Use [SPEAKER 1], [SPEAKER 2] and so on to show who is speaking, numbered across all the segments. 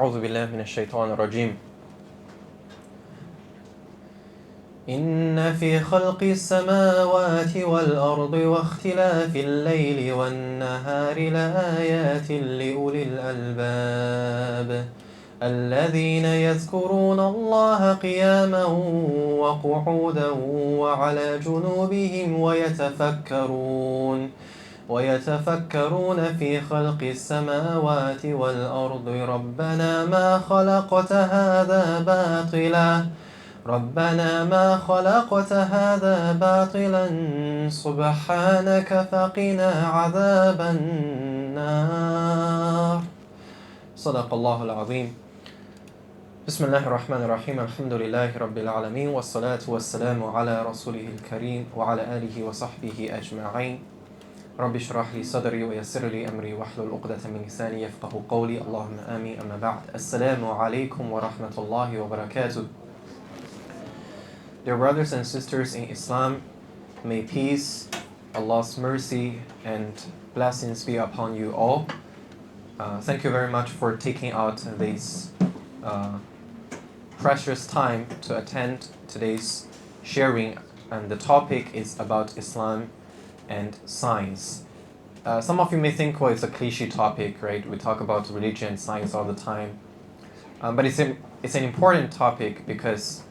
[SPEAKER 1] أعوذ بالله من الشيطان الرجيم. إن في خلق السماوات والأرض واختلاف الليل والنهار لآيات لأولي الألباب الذين يذكرون الله قياما وقعودا وعلى جنوبهم ويتفكرون في خلق السماوات والأرض ربنا ما خلقت هذا باطلا سبحانك فقنا عذاب النار. صدق الله العظيم. بسم الله الرحمن الرحيم. الحمد لله رب العالمين والصلاة والسلام على رسوله الكريم وعلى آله وصحبه أجمعين. رب اشرح لي صدري ويسر لي أمري واحلل عقدة من لساني يفقهوا قولي. اللهم آمين. أما بعد. السلام عليكم ورحمة الله وبركاته. Dear brothers and sisters in Islam, may peace, Allah's mercy and blessings be upon you all. Thank you very much for taking out this precious time to attend today's sharing, and the topic is about Islam and science. Some of you may think, well, it's a cliche topic, right? We talk about religion and science all the time. But it's an important topic because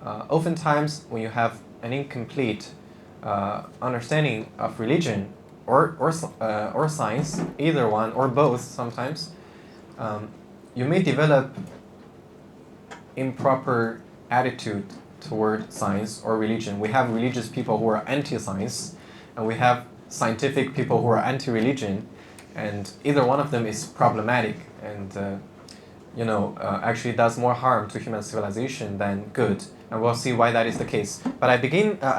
[SPEAKER 1] oftentimes when you have an incomplete understanding of religion or science, either one or both sometimes, you may develop improper attitude toward science or religion. We have religious people who are anti-science, and we have scientific people who are anti-religion, and either one of them is problematic and actually does more harm to human civilization than good. And we'll see why that is the case. But I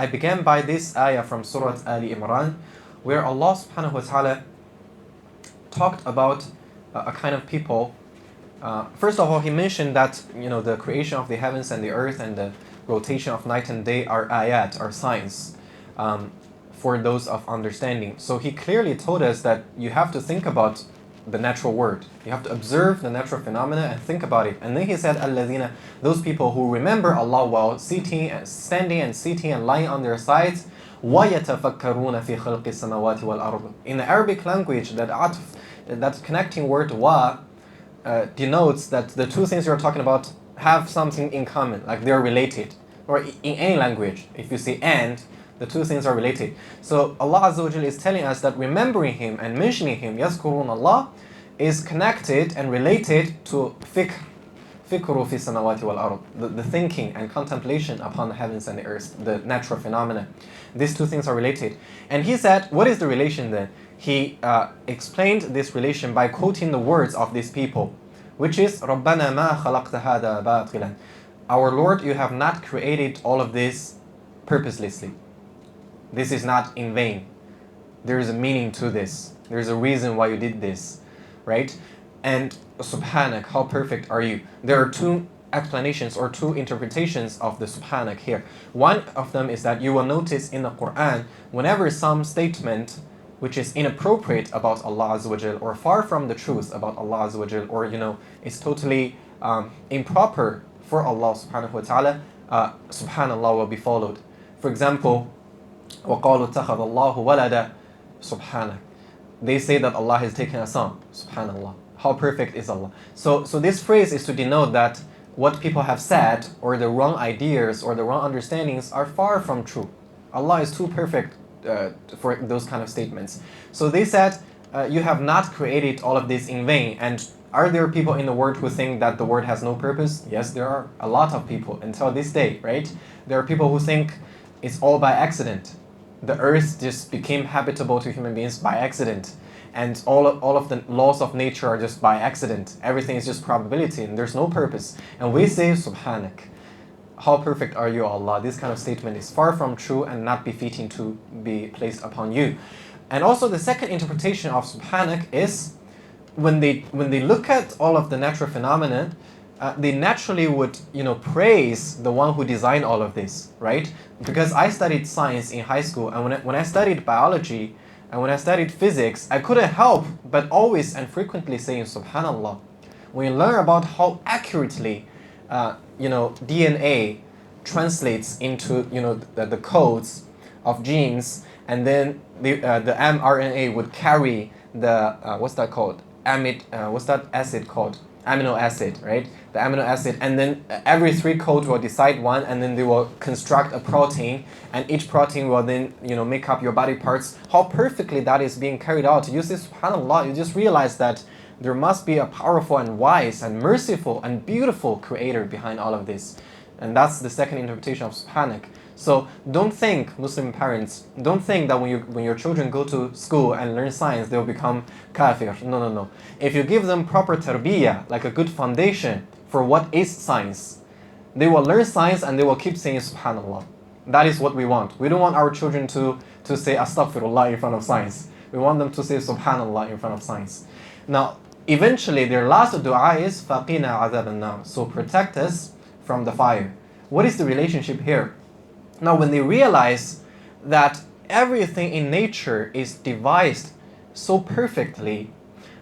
[SPEAKER 1] began by this ayah from Surah Ali Imran, where Allah subhanahu wa ta'ala talked about a kind of people. First of all, He mentioned that the creation of the heavens and the earth and the rotation of night and day are ayat, are signs for those of understanding. So He clearly told us that you have to think about the natural world. You have to observe the natural phenomena and think about it. And then He said, Alladhina, those people who remember Allah while standing and sitting and lying on their sides. وَيَتَفَكَّرُونَ فِي خَلْقِ السَّمَاوَاتِ وَالْأَرْضِ. In the Arabic language, that connecting word wa denotes that the two things you're talking about have something in common, like they're related. Or in any language, if you say and, the two things are related. So Allah Azzawajal is telling us that remembering Him and mentioning Him, يَذْكُرُونَ Allah, is connected and related to فِكْر فِي السَّمَاوَاتِ وَالْأَرْضِ, the thinking and contemplation upon the heavens and the earth, the natural phenomena. These two things are related. And He said, what is the relation then? He explained this relation by quoting the words of these people, which is رَبَّنَا مَا خَلَقْتَ هَذَا بَاطِلًا. Our Lord, you have not created all of this purposelessly. This is not in vain. There is a meaning to this. There is a reason why you did this, right? And subhanak, how perfect are you? There are two explanations or two interpretations of the subhanak here. One of them is that you will notice in the Qur'an, whenever some statement which is inappropriate about Allah Azzawajal or far from the truth about Allah Azzawajal, or is totally improper for Allah subhanahu wa ta'ala, subhanallah will be followed. For example, وَقَالُوا اتَّخَذَ اللَّهُ وَلَدًا سُبْحَانَهُ. They say that Allah has taken a son. Subhanallah. How perfect is Allah? So this phrase is to denote that what people have said, or the wrong ideas or the wrong understandings, are far from true. Allah is too perfect for those kind of statements. So they said, you have not created all of this in vain. And are there people in the world who think that the world has no purpose? Yes, there are a lot of people until this day, right? There are people who think it's all by accident. The earth just became habitable to human beings by accident. And all of the laws of nature are just by accident. Everything is just probability and there's no purpose. And we say, Subhanak, how perfect are you, Allah? This kind of statement is far from true and not befitting to be placed upon you. And also the second interpretation of Subhanak is when they look at all of the natural phenomena, they naturally would, praise the one who designed all of this, right? Because I studied science in high school, and when I studied biology, and when I studied physics, I couldn't help but always and frequently saying, Subhanallah, when you learn about how accurately, DNA translates into, the codes of genes, and then the mRNA would carry the what's that called? What's that acid called? Amino acid, right? The amino acid, and then every 3 codes will decide one, and then they will construct a protein, and each protein will then, make up your body parts. How perfectly that is being carried out. You see, subhanAllah, you just realize that there must be a powerful and wise and merciful and beautiful creator behind all of this. And that's the second interpretation of subhanak. So don't think, Muslim parents, don't think that when your children go to school and learn science, they'll become kafir. No. If you give them proper tarbiyah, like a good foundation for what is science, they will learn science and they will keep saying subhanallah. That is what we want. We don't want our children to say astaghfirullah in front of science. We want them to say subhanallah in front of science. Now, eventually their last dua is faqina azab an-nar. So protect us from the fire. What is the relationship here? Now, when they realize that everything in nature is devised so perfectly,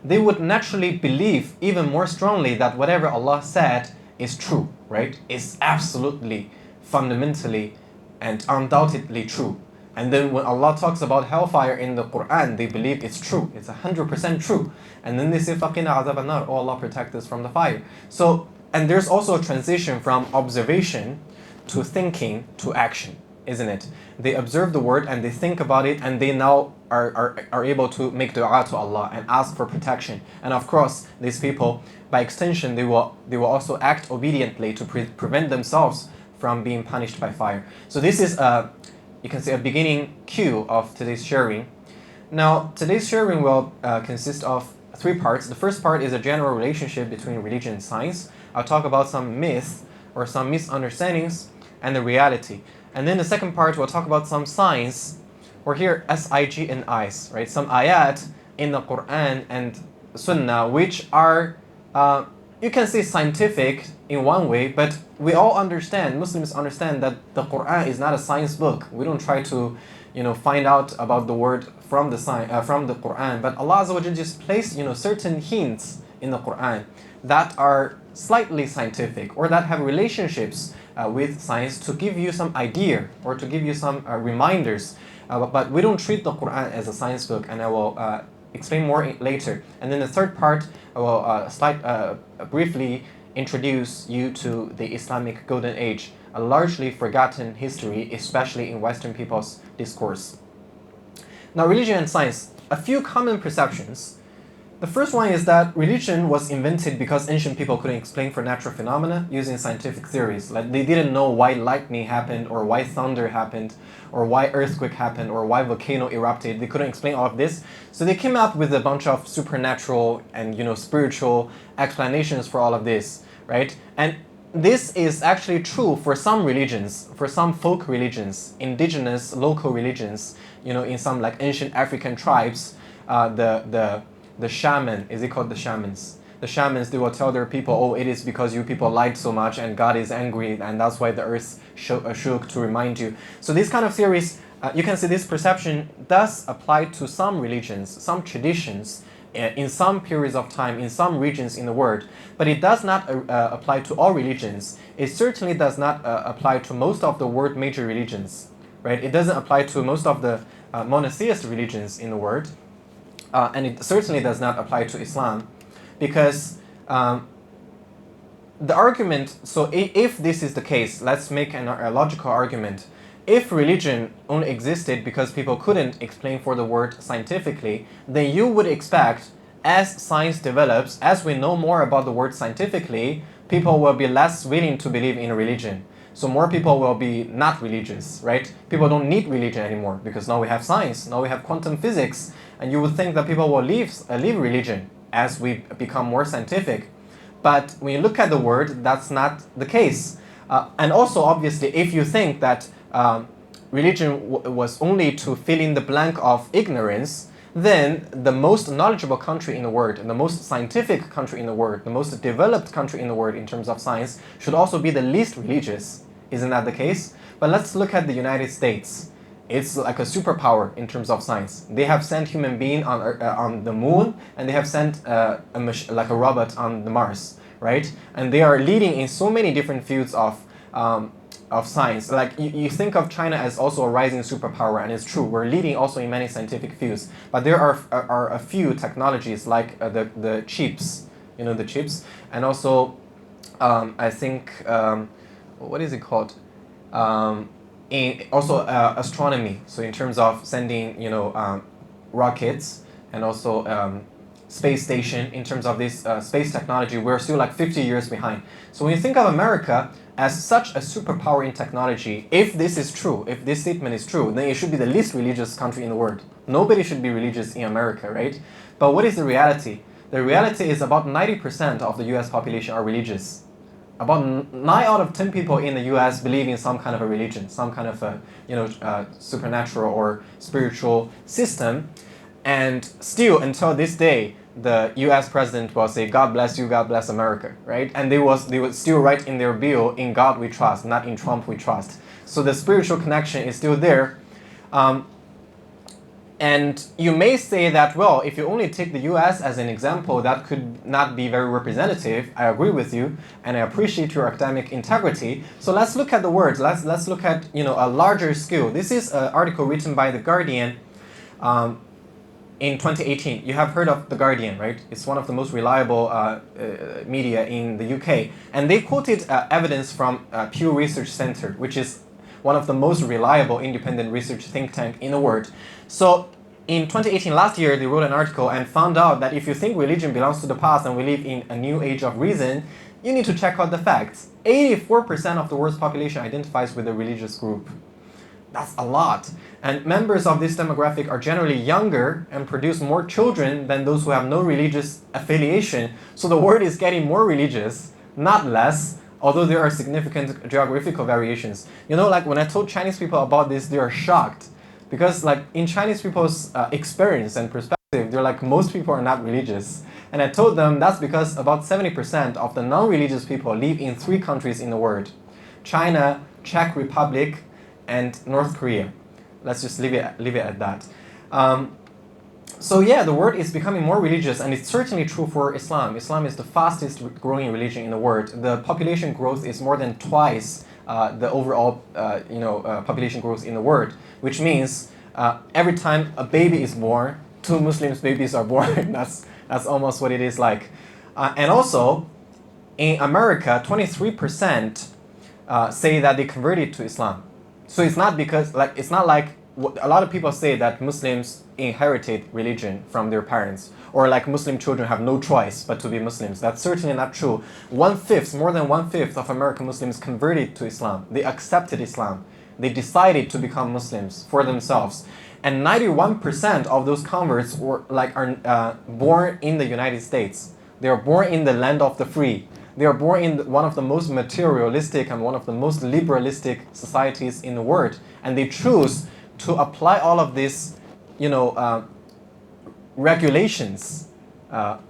[SPEAKER 1] they would naturally believe even more strongly that whatever Allah said is true, right? Is absolutely, fundamentally, and undoubtedly true. And then when Allah talks about hellfire in the Qur'an, they believe it's true. It's 100% true. And then they say, faqina azab an-nar, oh Allah, protect us from the fire. So, and there's also a transition from observation to thinking to action, isn't it? They observe the word and they think about it, and they now are able to make dua to Allah and ask for protection. And of course, these people, by extension, they will also act obediently to prevent themselves from being punished by fire. So this is you can say a beginning cue of today's sharing. Now, today's sharing will consist of 3 parts. The first part is a general relationship between religion and science. I'll talk about some myths or some misunderstandings and the reality. And then the second part, we'll talk about some signs, or here S-I-G-N-Is, right? Some ayat in the Qur'an and Sunnah, which are, you can say scientific in one way, but we all understand, Muslims understand that the Qur'an is not a science book. We don't try to, find out about the word from the Qur'an, but Allāh Azzawajal just placed, certain hints in the Qur'an that are slightly scientific or that have relationships with science to give you some idea or to give you some reminders. But we don't treat the Qur'an as a science book, and I will explain more later. And then the third part, I will briefly introduce you to the Islamic Golden Age, a largely forgotten history, especially in Western people's discourse. Now, religion and science, a few common perceptions. The first one is that religion was invented because ancient people couldn't explain for natural phenomena using scientific theories. Like they didn't know why lightning happened, or why thunder happened, or why earthquake happened, or why volcano erupted. They couldn't explain all of this. So they came up with a bunch of supernatural and spiritual explanations for all of this, right? And this is actually true for some religions, for some folk religions, indigenous local religions, in some like ancient African tribes, the shaman, is it called the shamans? The shamans, they will tell their people, oh, it is because you people lied so much and God is angry, and that's why the earth shook to remind you. So these kind of theories, you can see this perception does apply to some religions, some traditions, in some periods of time, in some regions in the world, but it does not apply to all religions. It certainly does not apply to most of the world major religions, right? It doesn't apply to most of the monotheist religions in the world. And it certainly does not apply to Islam, because the argument, so if this is the case, let's make a logical argument. If religion only existed because people couldn't explain for the word scientifically, then you would expect, as science develops, as we know more about the word scientifically, people will be less willing to believe in religion. So more people will be not religious, right? People don't need religion anymore because now we have science, now we have quantum physics, and you would think that people will leave religion as we become more scientific. But when you look at the word, that's not the case. And also, obviously, if you think that religion was only to fill in the blank of ignorance, then the most knowledgeable country in the world, and the most scientific country in the world, the most developed country in the world in terms of science, should also be the least religious. Isn't that the case? But let's look at the United States. it's like a superpower in terms of science. They have sent human being on the moon, and they have sent like a robot on the Mars, right? And they are leading in so many different fields of science. Like you think of China as also a rising superpower, and it's true. We're leading also in many scientific fields. But there are a few technologies like the chips, the chips, and also I think what is it called? Also astronomy. So in terms of sending rockets, and also space station, in terms of this space technology, we're still like 50 years behind. So when you think of America as such a superpower in technology, if this is true, if this statement is true, then it should be the least religious country in the world. Nobody should be religious in America, right? But what is the reality? The reality is about 90% of the US population are religious. About 9 out of 10 people in the US believe in some kind of a religion, some kind of a supernatural or spiritual system. And still, until this day, the US president will say, God bless you, God bless America, right? And they would still write in their bill, in God we trust, not in Trump we trust. So the spiritual connection is still there. And you may say that, well, if you only take the US as an example, that could not be very representative. I agree with you, and I appreciate your academic integrity. So let's look at the words. Let's look at a larger scale. This is an article written by The Guardian in 2018. You have heard of The Guardian, right? It's one of the most reliable media in the UK. And they quoted evidence from Pew Research Center, which is one of the most reliable independent research think tank in the world. So in 2018, last year, they wrote an article and found out that if you think religion belongs to the past and we live in a new age of reason, you need to check out the facts. 84% of the world's population identifies with a religious group. That's a lot. And members of this demographic are generally younger and produce more children than those who have no religious affiliation. So the world is getting more religious, not less, although there are significant geographical variations. Like when I told Chinese people about this, they are shocked. Because like in Chinese people's experience and perspective, they're like, most people are not religious. And I told them that's because about 70% of the non-religious people live in 3 countries in the world: China, Czech Republic, and North Korea. Let's just leave it at that. So yeah, the world is becoming more religious, and it's certainly true for Islam. Islam is the fastest growing religion in the world. The population growth is more than twice the overall population growth in the world, which means every time a baby is born, 2 Muslim babies are born. That's almost what it is like. And also, in America, 23% say that they converted to Islam. So it's not like a lot of people say that Muslims inherited religion from their parents, or like Muslim children have no choice but to be Muslims. That's certainly not true. More than 1/5 of American Muslims converted to Islam. They accepted Islam. They decided to become Muslims for themselves. And 91% of those converts are born in the United States. They are born in the land of the free. They are born in one of the most materialistic and one of the most liberalistic societies in the world. And they choose to apply all of these, regulations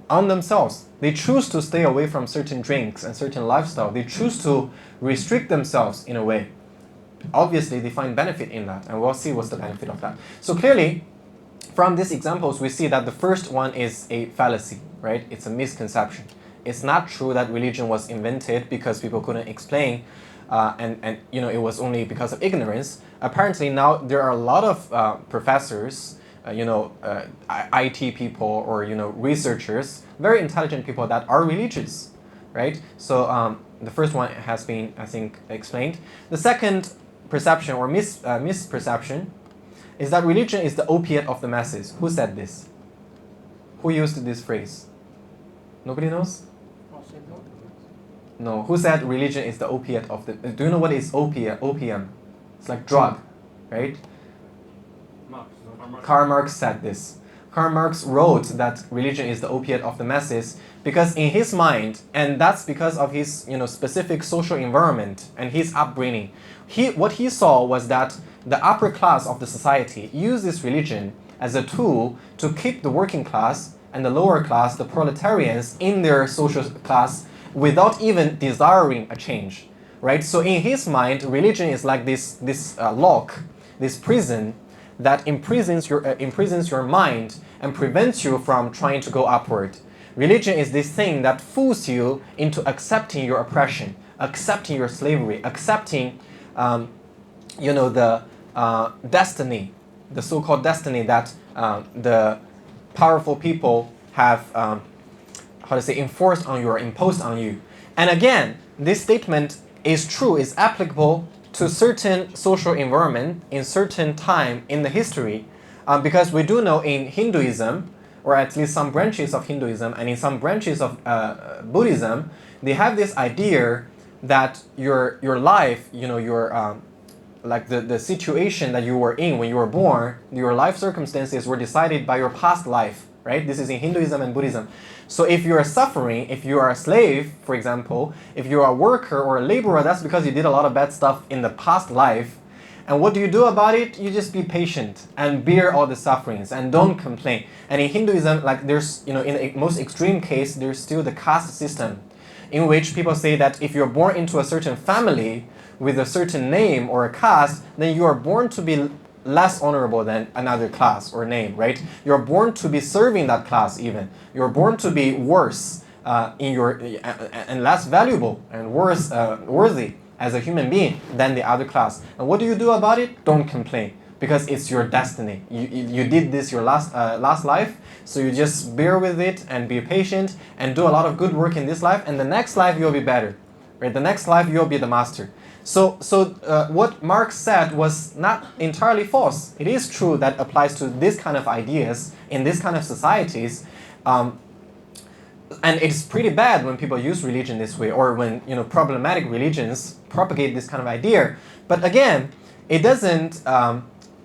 [SPEAKER 1] on themselves. They choose to stay away from certain drinks and certain lifestyle. They choose to restrict themselves in a way. Obviously, they find benefit in that, and we'll see what's the benefit of that. So clearly, from these examples, we see that the first one is a fallacy, right? It's a misconception. It's not true that religion was invented because people couldn't explain, and it was only because of ignorance. Apparently now there are a lot of professors, IT people, or researchers, very intelligent people that are religious, right? So the first one has been, I think, explained. The second perception or misperception is that religion is the opiate of the masses. Who said this? Who used this phrase? Nobody knows? No. Who said religion is the opiate of the... Do you know what is opium? It's like drug, right? Karl Marx said this. Karl Marx wrote that religion is the opiate of the masses because in his mind, and that's because of his specific social environment and his upbringing, what he saw was that the upper class of the society used this religion as a tool to keep the working class and the lower class, the proletarians, in their social class without even desiring a change, right? So in his mind, religion is like this lock this prison that imprisons your mind and prevents you from trying to go upward. Religion is this thing that fools you into accepting your oppression, accepting your slavery, accepting, the destiny, the so-called destiny that the powerful people have, enforced on you or imposed on you. And again, this statement is true, is applicable to certain social environment in certain time in the history, because we do know in Hinduism, or at least some branches of Hinduism and in some branches of Buddhism, they have this idea that your life, the situation that you were in when you were born, your life circumstances were decided by your past life, right? This is in Hinduism and Buddhism. So if you are suffering, if you are a slave, for example, if you are a worker or a laborer, that's because you did a lot of bad stuff in the past life. And what do you do about it? You just be patient and bear all the sufferings and don't complain. And in Hinduism, there's, in the most extreme case, there's still the caste system, in which people say that if you're born into a certain family with a certain name or a caste, then you are born to be less honorable than another class or name, right? You're born to be serving that class even. You're born to be worse and less valuable and worthy as a human being than the other class. And what do you do about it? Don't complain, because it's your destiny. You did this your last life, so you just bear with it and be patient and do a lot of good work in this life, and the next life you'll be better, right? The next life you'll be the master. So what Marx said was not entirely false. It is true that applies to this kind of ideas in this kind of societies. And it's pretty bad when people use religion this way, or when problematic religions propagate this kind of idea. But again, it doesn't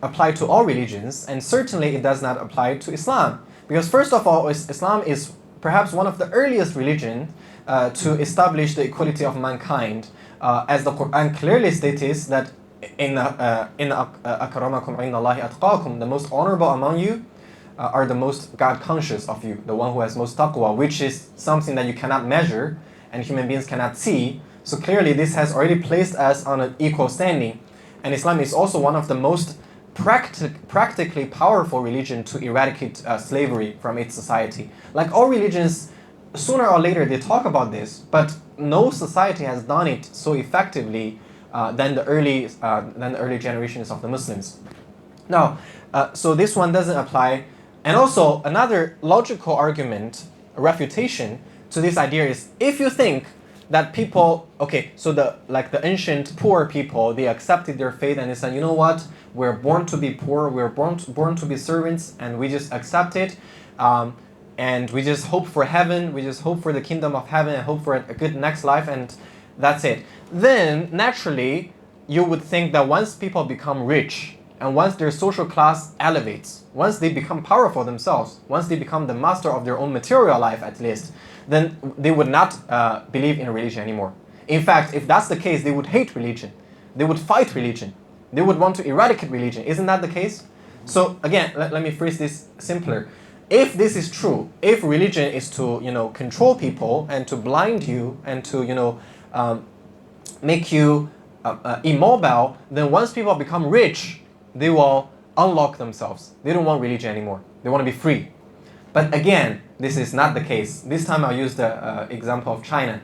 [SPEAKER 1] apply to all religions, and certainly it does not apply to Islam. Because first of all, Islam is perhaps one of the earliest religions to establish the equality of mankind. As the Qur'an clearly states that in akramakum indallahi atqakum, the most honorable among you are the most God conscious of you, the one who has most taqwa, which is something that you cannot measure and human beings cannot see. So clearly this has already placed us on an equal standing. And Islam is also one of the most practically powerful religion to eradicate slavery from its society. Like all religions, sooner or later they talk about this, but no society has done it so effectively than the early generations of the Muslims. Now, so this one doesn't apply. And also another logical argument, a refutation to this idea is, if you think that people, the ancient poor people, they accepted their faith and they said, you know what, we're born to be poor, we're born to be servants, and we just accept it. And we just hope for heaven, we just hope for the kingdom of heaven and hope for a good next life, and that's it. Then, naturally, you would think that once people become rich, and once their social class elevates, once they become powerful themselves, once they become the master of their own material life at least, then they would not believe in religion anymore. In fact, if that's the case, they would hate religion. They would fight religion. They would want to eradicate religion. Isn't that the case? So again, let me phrase this simpler. If this is true, if religion is to control people and to blind you and to make you immobile, then once people become rich, they will unlock themselves. They don't want religion anymore. They want to be free. But again, this is not the case. This time I'll use the example of China.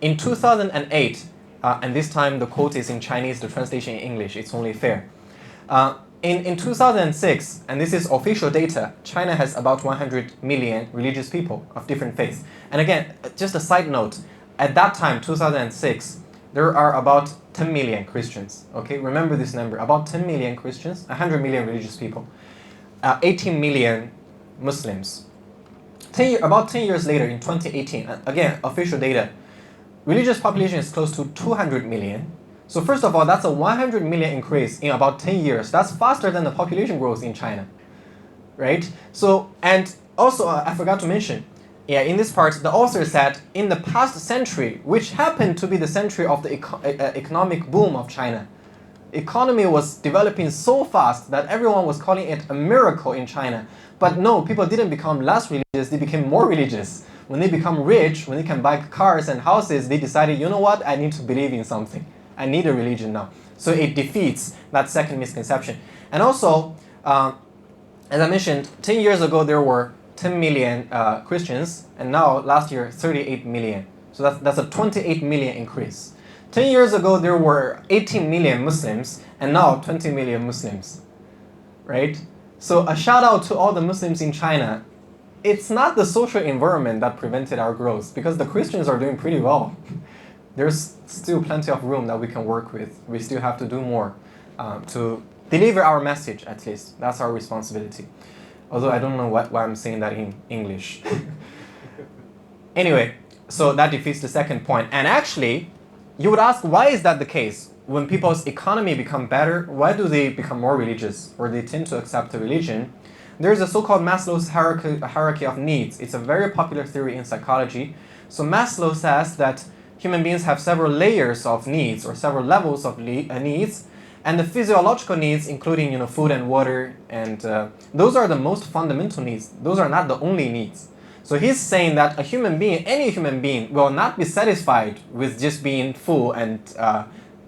[SPEAKER 1] In 2008, and this time the quote is in Chinese, the translation in English, it's only fair. In 2006, and this is official data, China has about 100 million religious people of different faiths. And again, just a side note, at that time, 2006, there are about 10 million Christians. Okay, remember this number, about 10 million Christians, 100 million religious people, 18 million Muslims. About 10 years later, in 2018, again, official data, religious population is close to 200 million. So first of all, that's a 100 million increase in about 10 years. That's faster than the population growth in China, right? So, and also I forgot to mention, in this part, the author said in the past century, which happened to be the century of the economic boom of China, economy was developing so fast that everyone was calling it a miracle in China. But no, people didn't become less religious, they became more religious. When they become rich, when they can buy cars and houses, they decided, you know what, I need to believe in something. I need a religion now. So it defeats that second misconception. And also, as I mentioned, 10 years ago there were 10 million Christians, and now last year 38 million. So that's a 28 million increase. 10 years ago there were 18 million Muslims, and now 20 million Muslims, right? So a shout out to all the Muslims in China. It's not the social environment that prevented our growth, because the Christians are doing pretty well. There's still plenty of room that we can work with. We still have to do more to deliver our message, at least. That's our responsibility. Although I don't know why I'm saying that in English. Anyway, so that defeats the second point. And actually, you would ask, why is that the case? When people's economy become better, why do they become more religious, or they tend to accept a religion? There's a so-called Maslow's hierarchy of needs. It's a very popular theory in psychology. So Maslow says that human beings have several layers of needs, or several levels of needs, and the physiological needs, including food and water, and those are the most fundamental needs. Those are not the only needs. So he's saying that a human being, any human being, will not be satisfied with just being full and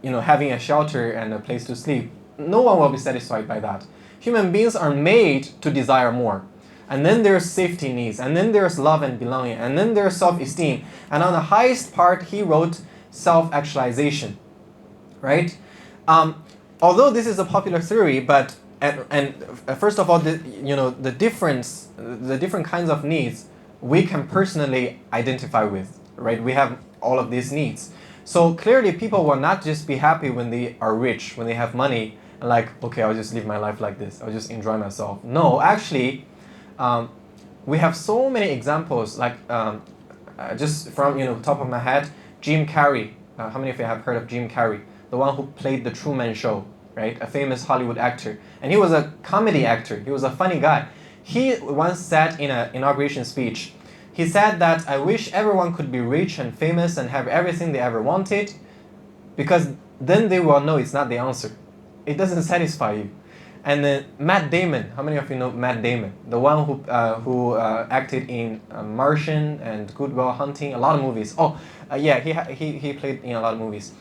[SPEAKER 1] having a shelter and a place to sleep. No one will be satisfied by that. Human beings are made to desire more. And then there's safety needs, and then there's love and belonging, and then there's self-esteem. And on the highest part, he wrote self-actualization, right? Although this is a popular theory, but first of all, the different kinds of needs we can personally identify with, right? We have all of these needs. So clearly, people will not just be happy when they are rich, when they have money, and like, okay, I'll just live my life like this. I'll just enjoy myself. No, actually, we have so many examples. Like just from top of my head, Jim Carrey. How many of you have heard of Jim Carrey? The one who played the Truman Show, right? A famous Hollywood actor, and he was a comedy actor. He was a funny guy. He once said in an inauguration speech, he said that I wish everyone could be rich and famous and have everything they ever wanted, because then they will know it's not the answer. It doesn't satisfy you. And then Matt Damon, how many of you know Matt Damon? The one who acted in Martian and Good Will Hunting, a lot of movies. Yeah, he played in a lot of movies.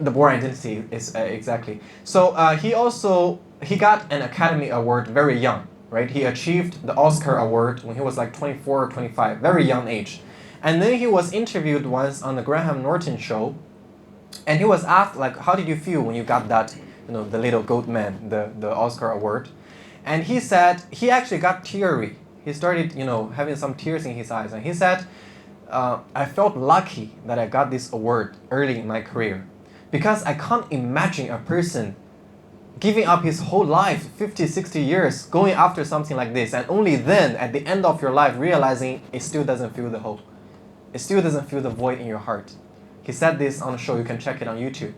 [SPEAKER 1] The Bourne Identity is exactly. So he got an Academy Award very young, right? He achieved the Oscar Award when he was like 24 or 25, very young age. And then he was interviewed once on the Graham Norton show, and he was asked, like, how did you feel when you got that, the little goat man, the Oscar Award? And he said he actually got teary. He started, having some tears in his eyes. And he said, I felt lucky that I got this award early in my career, because I can't imagine a person giving up his whole life, 50, 60 years, going after something like this, and only then, at the end of your life, realizing it still doesn't fill the hole. It still doesn't fill the void in your heart. He said this on the show. You can check it on YouTube.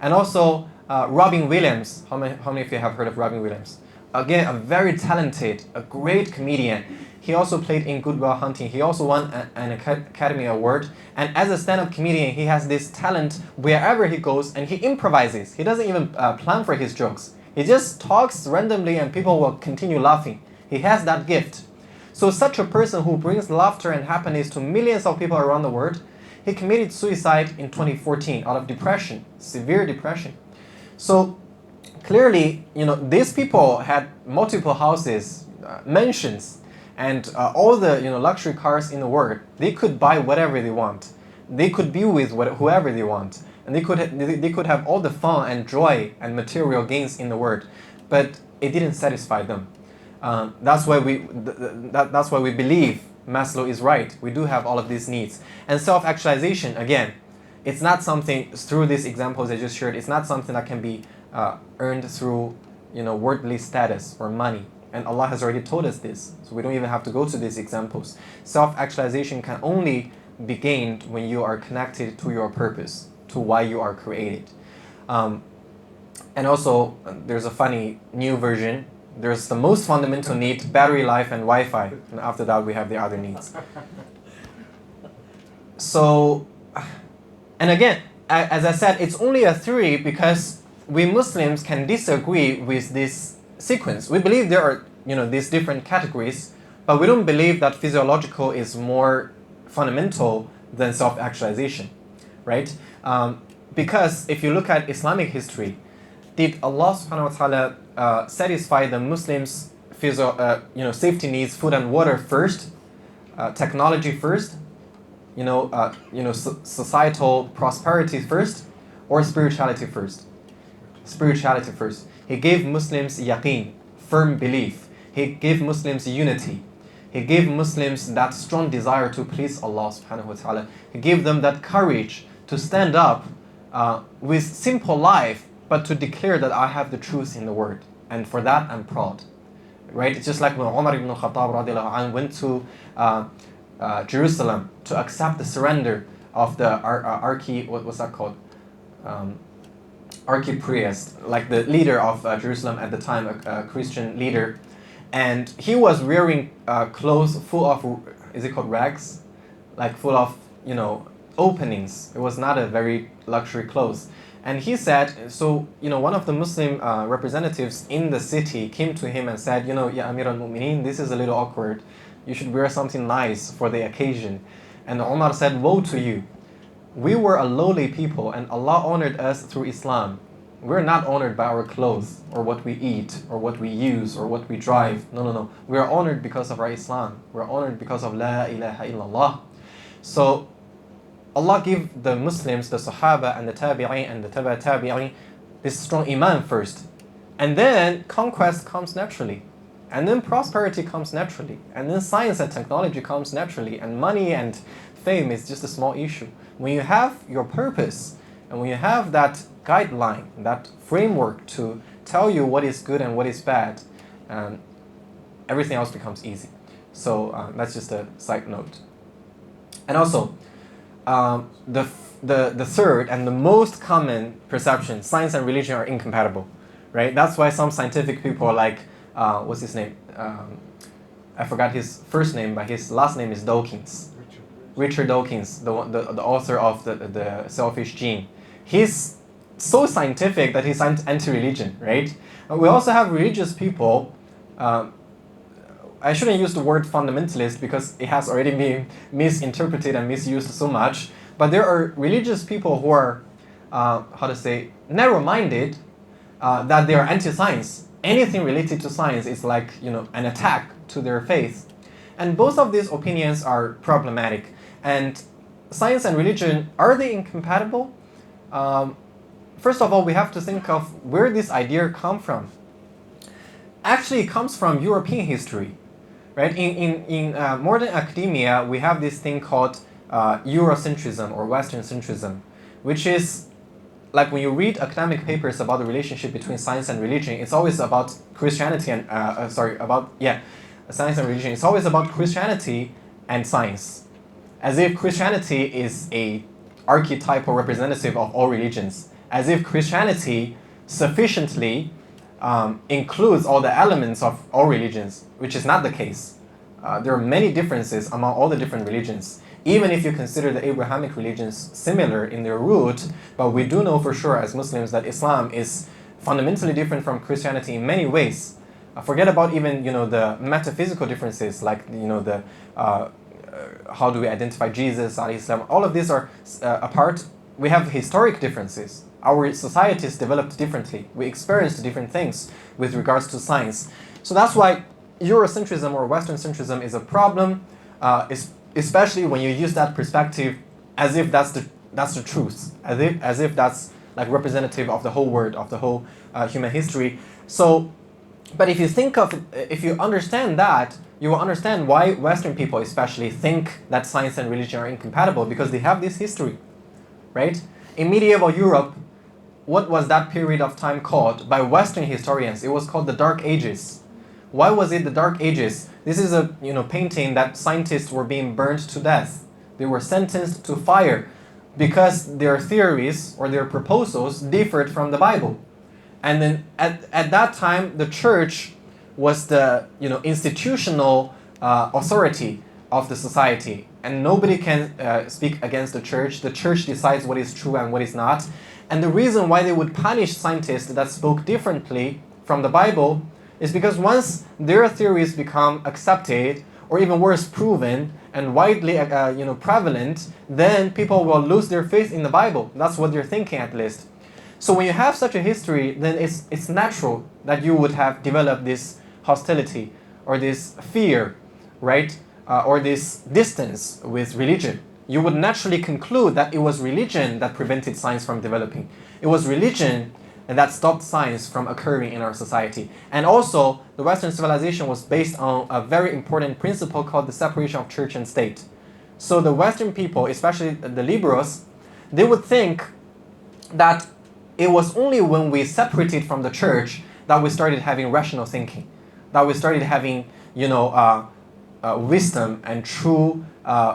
[SPEAKER 1] And also, Robin Williams. How many of you have heard of Robin Williams? Again, a very talented, a great comedian. He also played in Good Will Hunting. He also won an Academy Award. And as a stand-up comedian, he has this talent wherever he goes, and he improvises. He doesn't even plan for his jokes. He just talks randomly, and people will continue laughing. He has that gift. So such a person who brings laughter and happiness to millions of people around the world, he committed suicide in 2014 out of depression, severe depression. So clearly, these people had multiple houses, mansions, and all the luxury cars in the world. They could buy whatever they want. They could be with whoever they want, and they could have all the fun and joy and material gains in the world, but it didn't satisfy them. That's why we believe Maslow is right. We do have all of these needs. And self-actualization, again, it's not something, through these examples I just shared, it's not something that can be earned through worldly status or money. And Allah has already told us this, so we don't even have to go to these examples. Self-actualization can only be gained when you are connected to your purpose, to why you are created. And also, there's a funny new version. There's the most fundamental need, battery life and Wi-Fi. And after that, we have the other needs. So, and again, as I said, it's only a theory because we Muslims can disagree with this sequence. We believe there are, these different categories, but we don't believe that physiological is more fundamental than self-actualization, right? because if you look at Islamic history, did Allah subhanahu wa ta'ala satisfy the Muslims' safety needs, food and water first, technology first, societal prosperity first, or spirituality first? Spirituality first. He gave Muslims yaqeen, firm belief. He gave Muslims unity. He gave Muslims that strong desire to please Allah subhanahu wa ta'ala. He gave them that courage to stand up with simple life, but to declare that I have the truth in the word. And for that, I'm proud. Right? It's just like when Umar ibn al-Khattab radiallahu anh went to Jerusalem to accept the surrender of the what's that called? Archpriest, like the leader of Jerusalem at the time, a Christian leader. And he was wearing clothes full of, is it called rags? Like full of, openings. It was not a very luxury clothes. And he said, so, one of the Muslim representatives in the city came to him and said, Ya Amir al-Mu'mineen, this is a little awkward. You should wear something nice for the occasion. And Umar said, woe to you. We were a lowly people and Allah honored us through Islam. We're not honored by our clothes or what we eat or what we use or what we drive. No. We are honored because of our Islam. We're honored because of La ilaha illallah. So Allah gave the Muslims, the Sahaba and the Tabi'in and the Taba Tabi'in this strong iman first. And then conquest comes naturally. And then prosperity comes naturally. And then science and technology comes naturally. And money and fame is just a small issue. When you have your purpose and when you have that guideline, that framework to tell you what is good and what is bad, everything else becomes easy. So that's just a side note. And also, the third and the most common perception, science and religion are incompatible, right? That's why some scientific people are like, what's his name? I forgot his first name, but his last name is Dawkins. Richard Dawkins, the author of the Selfish Gene. He's so scientific that he's anti-religion, right? We also have religious people. I shouldn't use the word fundamentalist because it has already been misinterpreted and misused so much. But there are religious people who are, narrow-minded, that they are anti-science. Anything related to science is like, an attack to their faith. And both of these opinions are problematic. And science and religion, are they incompatible? First of all, we have to think of where this idea comes from. Actually, it comes from European history, right? In modern academia, we have this thing called Eurocentrism or Western centrism, which is like when you read academic papers about the relationship between science and religion, it's always about Christianity and science and religion. It's always about Christianity and science, as if Christianity is a archetype or representative of all religions, as if Christianity sufficiently includes all the elements of all religions, which is not the case. There are many differences among all the different religions, even if you consider the Abrahamic religions similar in their root. But we do know for sure as Muslims that Islam is fundamentally different from Christianity in many ways. Forget about even the metaphysical differences, like how do we identify Jesus, Islam. All of these are apart. We have historic differences. Our societies developed differently. We experienced different things with regards to science. So that's why Eurocentrism or Western centrism is a problem, especially when you use that perspective as if that's the truth, as if that's like representative of the whole world, of the whole human history. So, but if you understand that, you will understand why Western people especially think that science and religion are incompatible, because they have this history, right? In medieval Europe, what was that period of time called by Western historians? It was called the Dark Ages. Why was it the Dark Ages? This is a painting that scientists were being burned to death. They were sentenced to fire because their theories or their proposals differed from the Bible. And then at that time, the church was the institutional authority of the society, and nobody can speak against the church. The church decides what is true and what is not. And the reason why they would punish scientists that spoke differently from the Bible is because once their theories become accepted, or even worse, proven, and widely prevalent, then people will lose their faith in the Bible. That's what they're thinking, at least. So when you have such a history, then it's natural that you would have developed this hostility or this fear, right? Or this distance with religion. You would naturally conclude that it was religion that prevented science from developing. It was religion that stopped science from occurring in our society. And also, the Western civilization was based on a very important principle called the separation of church and state. So the Western people, especially the liberals, they would think that it was only when we separated from the church that we started having rational thinking, that we started having, wisdom and true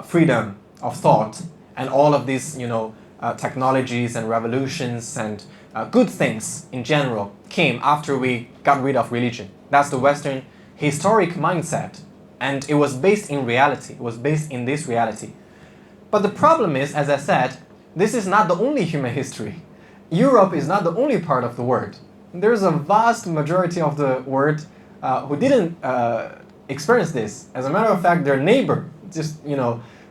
[SPEAKER 1] freedom of thought, and all of these, technologies and revolutions and good things in general came after we got rid of religion. That's the Western historic mindset, and it was based in reality. It was based in this reality. But the problem is, as I said, this is not the only human history. Europe is not the only part of the world. There's a vast majority of the world who didn't experience this. As a matter of fact, their neighbor,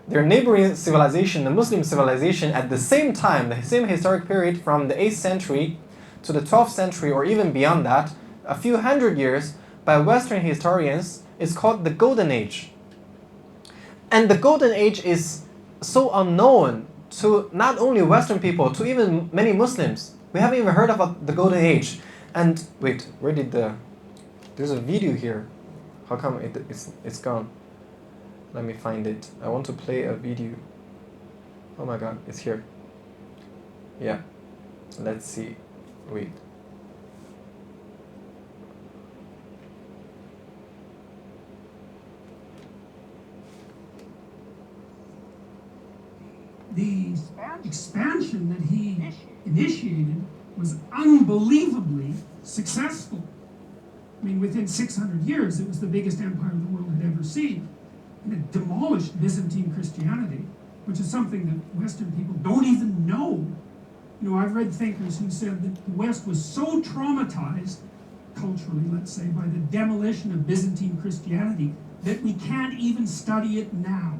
[SPEAKER 1] their neighboring civilization, the Muslim civilization, at the same time, the same historic period from the 8th century to the 12th century, or even beyond that, a few hundred years, by Western historians, is called the Golden Age. And the Golden Age is so unknown to not only Western people, to even many Muslims. We haven't even heard about the Golden Age. And wait, there's a video here. How come it's gone? Let me find it. I want to play a video. Oh my god, it's here. Yeah. Let's see. Wait.
[SPEAKER 2] The expansion that he initiated was unbelievably successful. I mean, within 600 years, it was the biggest empire the world had ever seen. And it demolished Byzantine Christianity, which is something that Western people don't even know. I've read thinkers who said that the West was so traumatized, culturally, let's say, by the demolition of Byzantine Christianity, that we can't even study it now.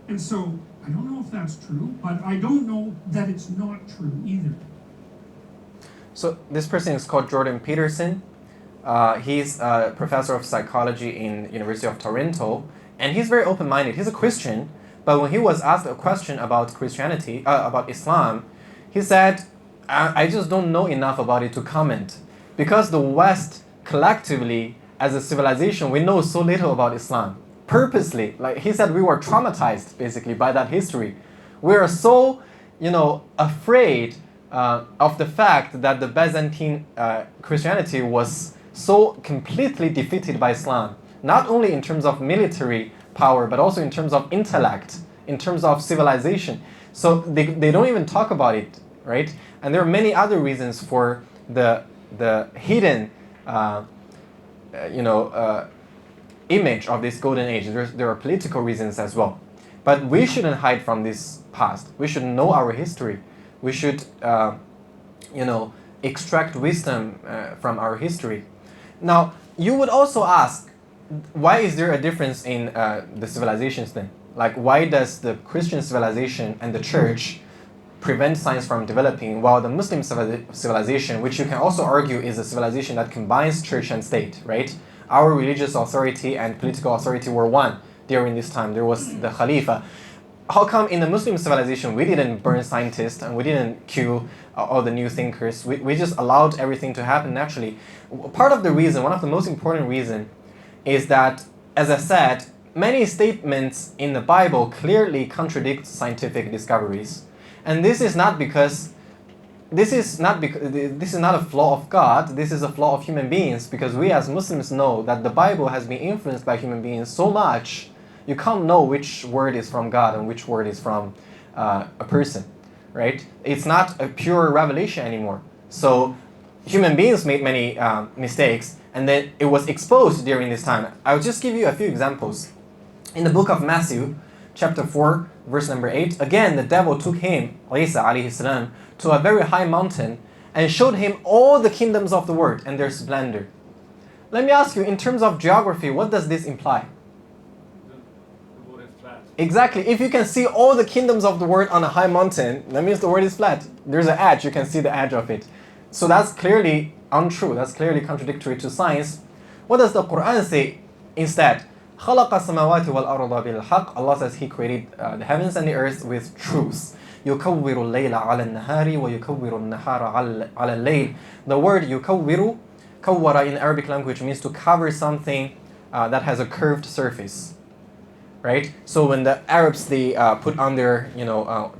[SPEAKER 2] And so, I don't know if that's true, but I don't know that it's not true either.
[SPEAKER 1] So this person is called Jordan Peterson. He's a professor of psychology in University of Toronto, and he's very open-minded. He's a Christian, but when he was asked a question about Christianity, about Islam, he said, I just don't know enough about it to comment. Because the West, collectively, as a civilization, we know so little about Islam. Purposely, like he said, we were traumatized, basically, by that history. We are so, afraid of the fact that the Byzantine Christianity was so completely defeated by Islam, not only in terms of military power, but also in terms of intellect, in terms of civilization. So they don't even talk about it, right? And there are many other reasons for the hidden, image of this golden age. There are political reasons as well. But we shouldn't hide from this past. We should know our history. We should, extract wisdom from our history. Now, you would also ask, why is there a difference in the civilizations then? Like, why does the Christian civilization and the church prevent science from developing, while the Muslim civilization, which you can also argue is a civilization that combines church and state, right? Our religious authority and political authority were one during this time. There was the Khalifa. How come in the Muslim civilization we didn't burn scientists and we didn't kill all the new thinkers? We just allowed everything to happen naturally. Part of the reason, one of the most important reasons, is that, as I said, many statements in the Bible clearly contradict scientific discoveries. And this is not a flaw of God, this is a flaw of human beings, because we as Muslims know that the Bible has been influenced by human beings so much, you can't know which word is from God and which word is from a person, right? It's not a pure revelation anymore. So human beings made many mistakes, and then it was exposed during this time. I'll just give you a few examples. In the book of Matthew, chapter 4, verse number 8, again the devil took him, Isa alayhi salam, to a very high mountain and showed him all the kingdoms of the world and their splendor. Let me ask you, in terms of geography, what does this imply? Exactly. If you can see all the kingdoms of the world on a high mountain, that means the world is flat. There's an edge, you can see the edge of it. So that's clearly untrue. That's clearly contradictory to science. What does the Quran say instead? خَلَقَ السَّمَاوَاتِ وَالْأَرْضَ بِالْحَقِّ. Allah says He created the heavens and the earth with truth. يُكَوِّرُ اللَّيْلَ عَلَى النَّهَارِ وَيُكَوِّرُ النَّهَارَ عَلَى اللَّيْلِ. The word يُكَوِّرُ, kawwara in Arabic language means to cover something that has a curved surface. Right? So when the Arabs, they put on their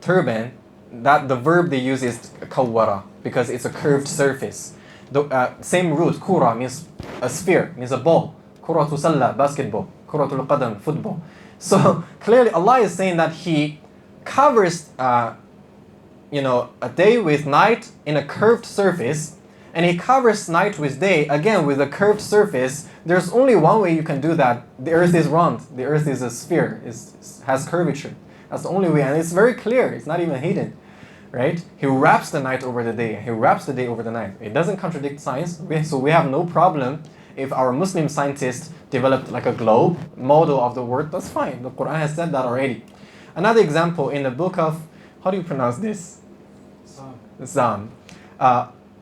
[SPEAKER 1] turban, that the verb they use is kawwara because it's a curved surface. The same root, kura, means a sphere, means a ball. Kuratu salla, basketball. Kuratul qadam, football. So clearly Allah is saying that He covers a day with night in a curved surface, and He covers night with day again with a curved surface. There's only one way you can do that. The earth is round. The earth is a sphere. It has curvature. That's the only way, and it's very clear. It's not even hidden, right? He wraps the night over the day. He wraps the day over the night. It doesn't contradict science. So we have no problem if our Muslim scientists developed like a globe model of the world. That's fine. The Quran has said that already. Another example in the book of, how do you pronounce this? Psalm.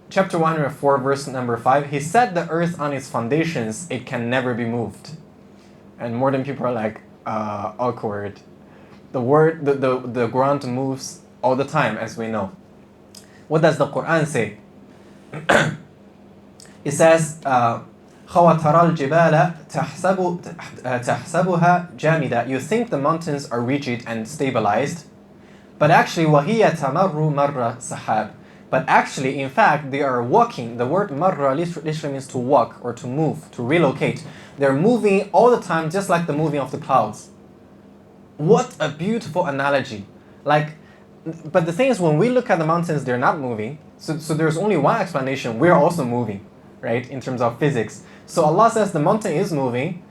[SPEAKER 1] Chapter 104, verse number 5, He set the earth on its foundations, it can never be moved. And modern people are like, awkward. The ground moves all the time, as we know. What does the Quran say? It says, خَوَتَرَى الْجِبَالَ تَحْسَبُهَا جَامِدًا. You think the mountains are rigid and stabilized, but actually, وَهِيَ تَمَرُّ مَرَّ سَحَابٍ. But actually, in fact, they are walking. The word marra literally means to walk or to move, to relocate. They're moving all the time, just like the moving of the clouds. What a beautiful analogy. But the thing is, when we look at the mountains, they're not moving. So there's only one explanation. We're also moving, right, in terms of physics. So Allah says the mountain is moving,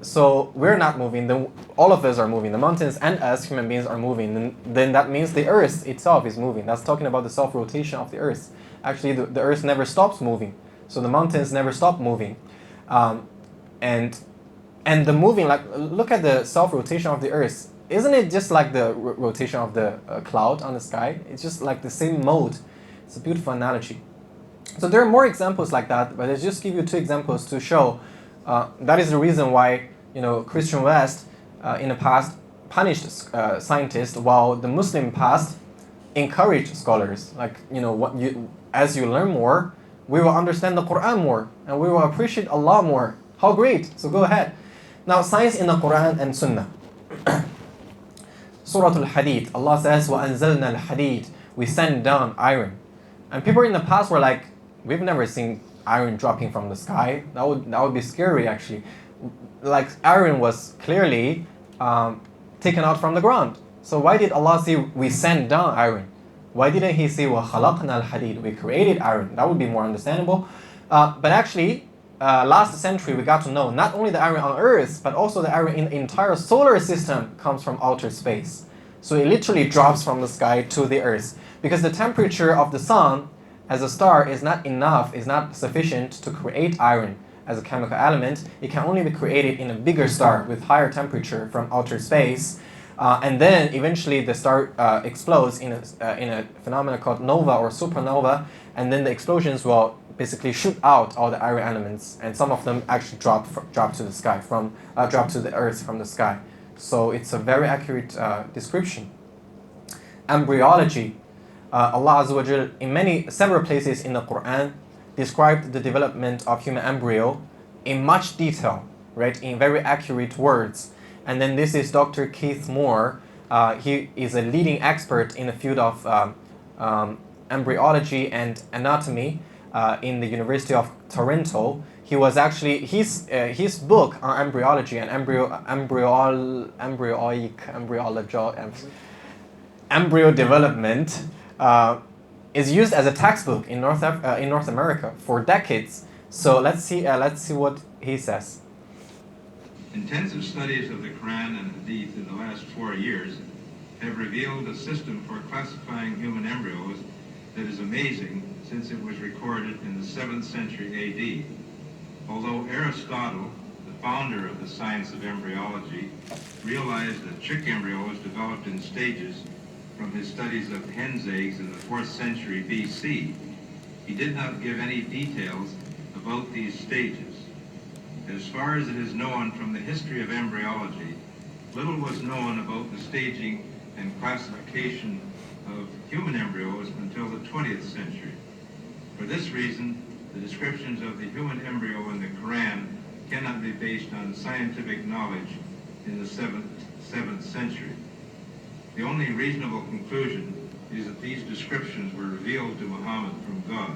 [SPEAKER 1] so we're not moving. All of us are moving. The mountains and us, human beings, are moving. Then that means the earth itself is moving. That's talking about the self-rotation of the earth. Actually, the earth never stops moving. So the mountains never stop moving. And the moving, look at the self-rotation of the earth. Isn't it just like the rotation of the cloud on the sky? It's just like the same mode. It's a beautiful analogy. So there are more examples like that, but I'll just give you two examples to show that is the reason why Christian West in the past punished scientists, while the Muslim past encouraged scholars. As you learn more, we will understand the Quran more, and we will appreciate Allah more. How great! So go ahead. Now, science in the Quran and Sunnah. Surah Al-Hadid. Allah says, وَأَنزَلْنَا الْحَدِيدِ. We send down iron. And people in the past were like, we've never seen iron dropping from the sky. That would be scary, actually. Like, iron was clearly taken out from the ground. So why did Allah say we send down iron? Why didn't He say وَخَلَقْنَا الْحَدِيدِ? We created iron. That would be more understandable. But actually, last century we got to know not only the iron on Earth, but also the iron in the entire solar system comes from outer space. So it literally drops from the sky to the Earth. Because the temperature of the sun as a star is not enough, is not sufficient to create iron as a chemical element. It can only be created in a bigger star with higher temperature from outer space. And then eventually the star explodes in a phenomenon called nova or supernova. And then the explosions will basically shoot out all the iron elements. And some of them actually drop to the sky, drop to the earth from the sky. So it's a very accurate description. Embryology. Allāh Azzawajal in several places in the Quran described the development of human embryo in much detail, right, in very accurate words. And then this is Dr. Keith Moore. He is a leading expert in the field of embryology and anatomy in the University of Toronto. He was actually, his book on embryology and embryo development is used as a textbook in North America for decades. So let's see what he says.
[SPEAKER 3] Intensive studies of the Qur'an and Hadith in the last 4 years have revealed a system for classifying human embryos that is amazing since it was recorded in the 7th century AD. Although Aristotle, the founder of the science of embryology, realized that chick embryo was developed in stages from his studies of hen's eggs in the 4th century BC. He did not give any details about these stages. As far as it is known from the history of embryology, little was known about the staging and classification of human embryos until the 20th century. For this reason, the descriptions of the human embryo in the Qur'an cannot be based on scientific knowledge in the 7th century. The only reasonable conclusion is that these descriptions were revealed to Muhammad from God.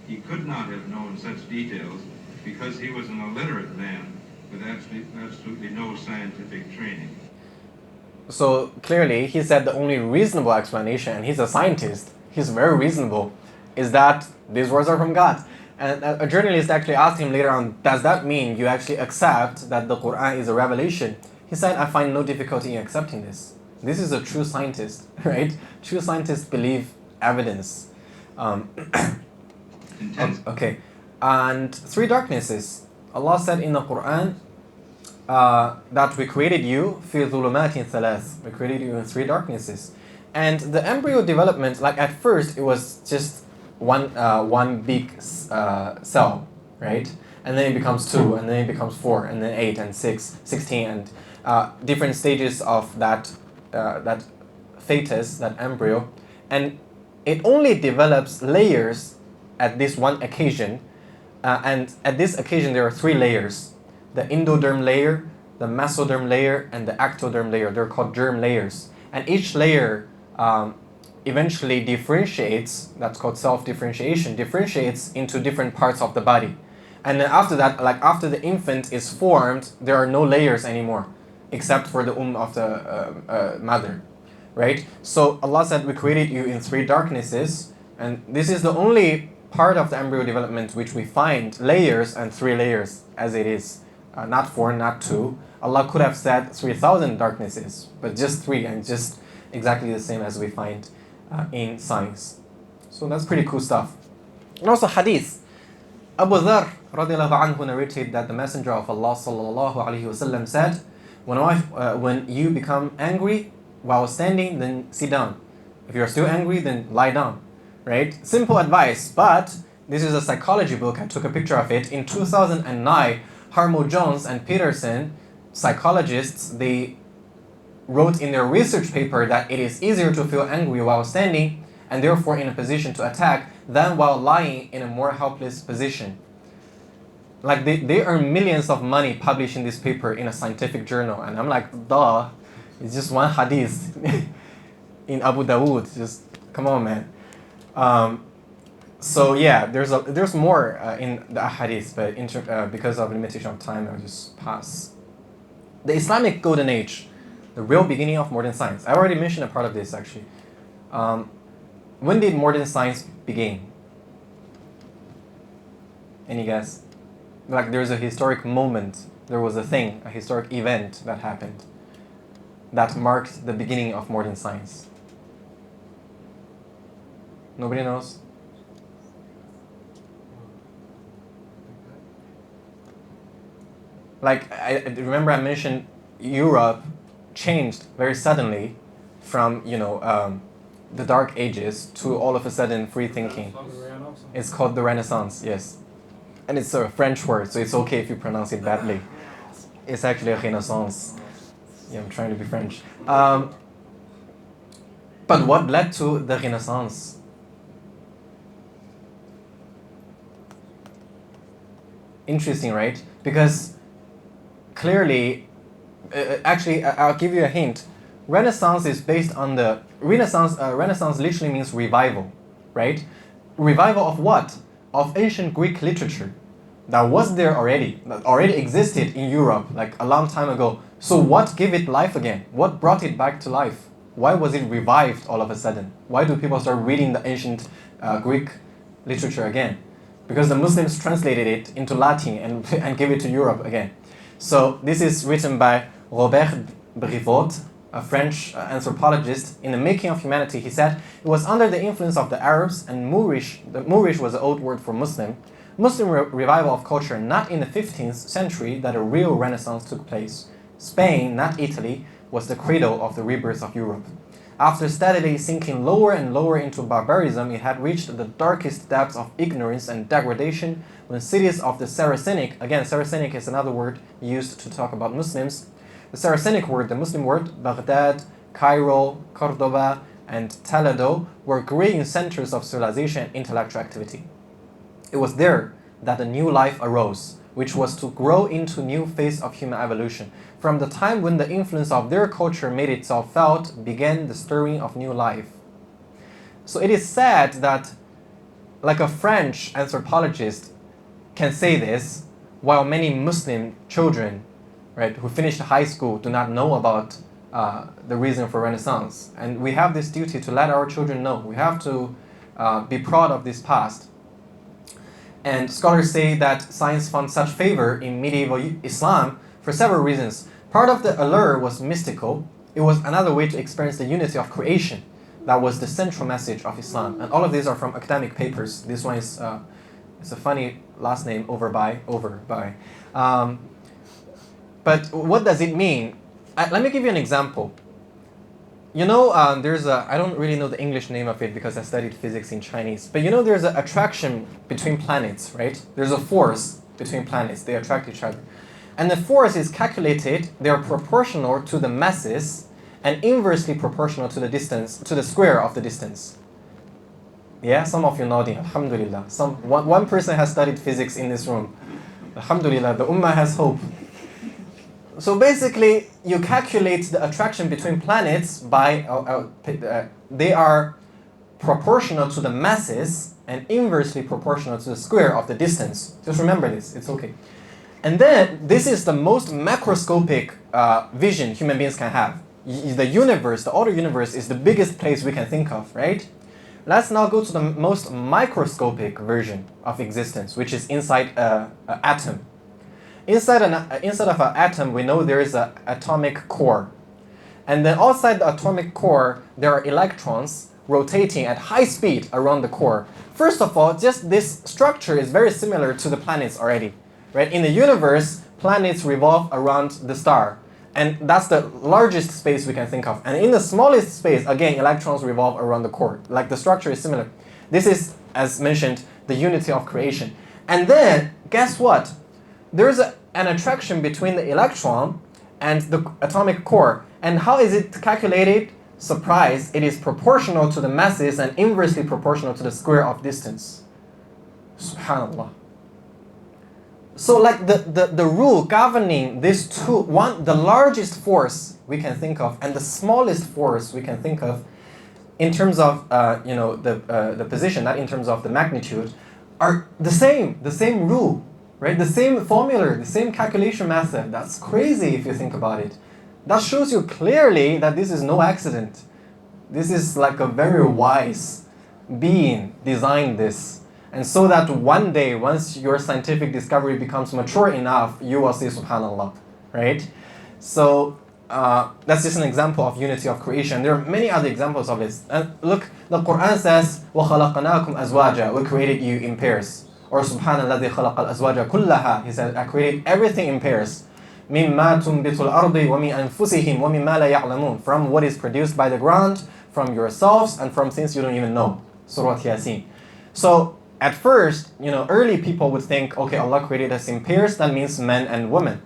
[SPEAKER 3] He could not have known such details because he was an illiterate man with absolutely no scientific training.
[SPEAKER 1] So clearly, he said the only reasonable explanation, and he's a scientist, he's very reasonable, is that these words are from God. And a journalist actually asked him later on, does that mean you actually accept that the Quran is a revelation? He said, I find no difficulty in accepting this. This is a true scientist, right? True scientists believe evidence. Okay. And 3 darknesses. Allah said in the Quran that we created you fi dhulumatin thalath. We created you in 3 darknesses. And the embryo development, like at first, it was just one big cell, right? And then it becomes 2, and then it becomes 4, and then 8, and 6, 16, and different stages of that fetus, that embryo. And it only develops layers at this one occasion. And at this occasion, there are 3 layers. The endoderm layer, the mesoderm layer, and the ectoderm layer. They're called germ layers. And each layer eventually differentiates, that's called self-differentiation, differentiates into different parts of the body. And then after that, like after the infant is formed, there are no layers anymore, except for the of the mother, right? So Allah said, we created you in 3 darknesses, and this is the only part of the embryo development which we find layers and 3 layers as it is, not 4, not 2. Allah could have said 3,000 darknesses, but just 3, and just exactly the same as we find in science. So that's pretty cool stuff. And also hadith. Abu Dharr radiallahu anhu narrated that the Messenger of Allah sallallahu alaihi wasallam said, when you become angry while standing, then sit down. If you're still angry, then lie down. Right? Simple advice, but this is a psychology book. I took a picture of it. In 2009, Harmo Jones and Peterson, psychologists, they wrote in their research paper that it is easier to feel angry while standing and therefore in a position to attack than while lying in a more helpless position. Like they earn millions of money publishing this paper in a scientific journal, and I'm like, duh, it's just one hadith in Abu Dawood. Just come on, man. So yeah, there's more in the hadith, but because of limitation of time, I'll just pass. The Islamic Golden Age, the real beginning of modern science. I already mentioned a part of this actually. When did modern science begin? Any guess? Like there's a historic moment, there was a thing, a historic event that happened that marked the beginning of modern science. Nobody knows? Like I remember I mentioned Europe changed very suddenly from the Dark Ages to all of a sudden free thinking. It's called the Renaissance, yes. And it's a French word, so it's okay if you pronounce it badly. It's actually a Renaissance. Yeah, I'm trying to be French. But what led to the Renaissance? Interesting, right? Because clearly, actually, I'll give you a hint. Renaissance is based on the Renaissance. Renaissance literally means revival, right? Revival of what? Of ancient Greek literature that was there already, that already existed in Europe like a long time ago. So what gave it life again? What brought it back to life? Why was it revived all of a sudden? Why do people start reading the ancient Greek literature again? Because the Muslims translated it into Latin and gave it to Europe again. So this is written by Robert Brivotte, a French anthropologist. In The Making of Humanity, he said, it was under the influence of the Arabs and Moorish. The Moorish was the old word for Muslim, Muslim revival of culture, not in the 15th century that a real renaissance took place. Spain, not Italy, was the cradle of the rebirth of Europe. After steadily sinking lower and lower into barbarism, it had reached the darkest depths of ignorance and degradation when cities of the Saracenic, again, Saracenic is another word used to talk about Muslims. The Saracenic word, the Muslim word, Baghdad, Cairo, Cordoba, and Toledo were growing centers of civilization and intellectual activity. It was there that a new life arose, which was to grow into a new phase of human evolution. From the time when the influence of their culture made itself felt, began the stirring of new life. So it is said that, like a French anthropologist can say this, while many Muslim children, right, who finished high school do not know about the reason for Renaissance. And we have this duty to let our children know. We have to be proud of this past. And scholars say that science found such favor in medieval Islam for several reasons. Part of the allure was mystical. It was another way to experience the unity of creation. That was the central message of Islam. And all of these are from academic papers. This one is it's a funny last name, Overby. But what does it mean? Let me give you an example. You know, there's I don't really know the English name of it because I studied physics in Chinese. But you know there's an attraction between planets, right? There's a force between planets. They attract each other. And the force is calculated, they're proportional to the masses and inversely proportional to the distance, to the square of the distance. Yeah, some of you nodding, alhamdulillah. One person has studied physics in this room. Alhamdulillah, the ummah has hope. So basically, you calculate the attraction between planets by, they are proportional to the masses and inversely proportional to the square of the distance. Just remember this, it's okay. And then, this is the most macroscopic vision human beings can have. The universe, the outer universe, is the biggest place we can think of, right? Let's now go to the most microscopic version of existence, which is inside an atom. Inside of an atom, we know there is an atomic core. And then outside the atomic core, there are electrons rotating at high speed around the core. First of all, just this structure is very similar to the planets already. Right? In the universe, planets revolve around the star. And that's the largest space we can think of. And in the smallest space, again, electrons revolve around the core. Like the structure is similar. This is, as mentioned, the unity of creation. And then, guess what? There's an attraction between the electron and the atomic core. And how is it calculated? Surprise, it is proportional to the masses and inversely proportional to the square of distance. Subhanallah. So like the rule governing these two, the largest force we can think of and the smallest force we can think of in terms of the position, not in terms of the magnitude, are the same rule, right? The same formula, the same calculation method. That's crazy if you think about it. That shows you clearly that this is no accident. This is like a very wise being designed this. And so that one day, once your scientific discovery becomes mature enough, you will say subhanallah, right? So that's just an example of unity of creation. There are many other examples of this. And look, the Qur'an says, وَخَلَقْنَاكُمْ أَزْوَاجًا, we created you in pairs. Or subhanallah خَلَقَ الْأَزْوَاجَ كُلَّهَا, he said, I created everything in pairs. مِمَّا تُنْبِتُ الْأَرْضِ وَمِنْ أَنفُسِهِمْ وَمِمَّا لَا يَعْلَمُونَ, from what is produced by the ground, from yourselves, and from things you don't even know. Surah Yasin. So, at first, early people would think, okay, Allah created us in pairs, that means men and women.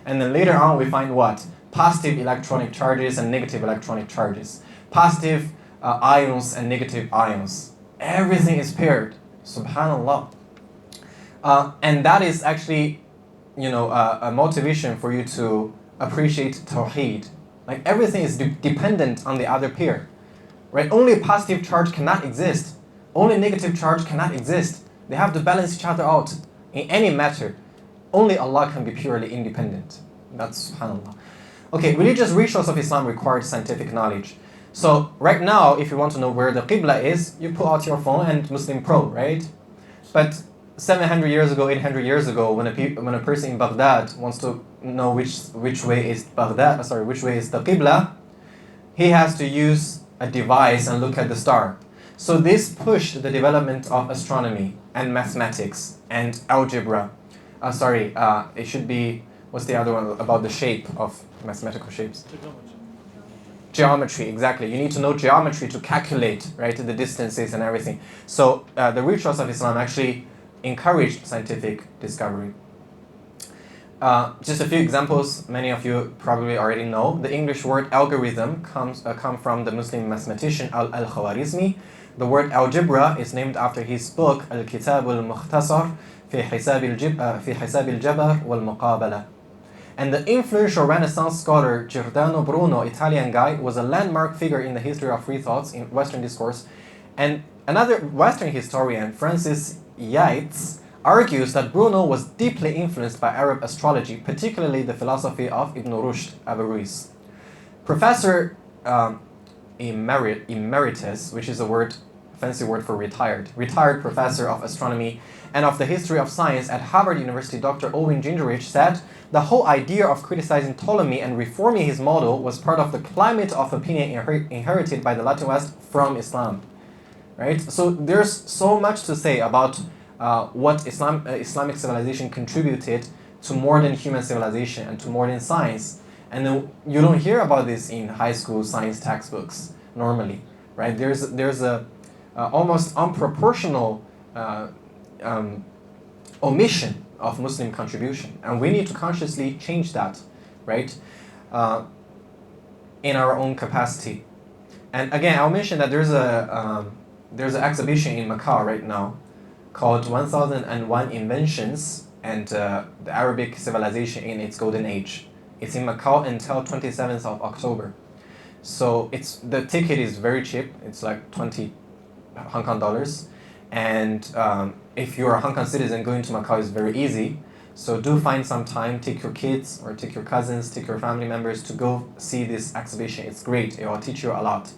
[SPEAKER 1] And then later on, we find what? Positive electronic charges and negative electronic charges. Positive ions and negative ions. Everything is paired. Subhanallah. And that is actually, a motivation for you to appreciate Tawheed. Like everything is dependent on the other pair. Right? Only a positive charge cannot exist. Only negative charge cannot exist. They have to balance each other out in any matter. Only Allah can be purely independent. That's subhanallah. Okay, religious rituals of Islam require scientific knowledge. So right now, if you want to know where the Qibla is, you pull out your phone and Muslim Pro, right? But 700 years ago, 800 years ago, when a person in Baghdad wants to know which way is which way is the Qibla, he has to use a device and look at the star. So this pushed the development of astronomy and mathematics and algebra. It should be, what's the other one about the shape of mathematical shapes? Geometry, exactly. You need to know geometry to calculate, right, the distances and everything. So the rituals of Islam actually encouraged scientific discovery. Just a few examples, many of you probably already know. The English word algorithm come from the Muslim mathematician Al-Khwarizmi. The word algebra is named after his book Al-Kitab al-Mukhtasar fi Hisab al-Jabr wal-Muqabala. And the influential Renaissance scholar Giordano Bruno, Italian guy, was a landmark figure in the history of free thoughts in Western discourse. And another Western historian, Francis Yates, argues that Bruno was deeply influenced by Arab astrology, particularly the philosophy of Ibn Rushd Averroes. Professor Emeritus, which is a fancy word for retired professor of astronomy and of the history of science at Harvard University, Dr. Owen Gingerich, said the whole idea of criticizing Ptolemy and reforming his model was part of the climate of opinion inherited by the Latin West from Islam. Right? So there's so much to say about what Islamic civilization contributed to modern human civilization and to modern science. And then you don't hear about this in high school science textbooks normally, right? There's a almost unproportional omission of Muslim contribution, and we need to consciously change that, right? In our own capacity. And again, I'll mention that there's an exhibition in Macau right now called 1001 Inventions and the Arabic Civilization in its Golden Age. It's in Macau until 27th of October. So the ticket is very cheap. It's like 20 Hong Kong dollars. And if you're a Hong Kong citizen, going to Macau is very easy. So do find some time, take your kids or take your cousins, take your family members to go see this exhibition. It's great. It will teach you a lot.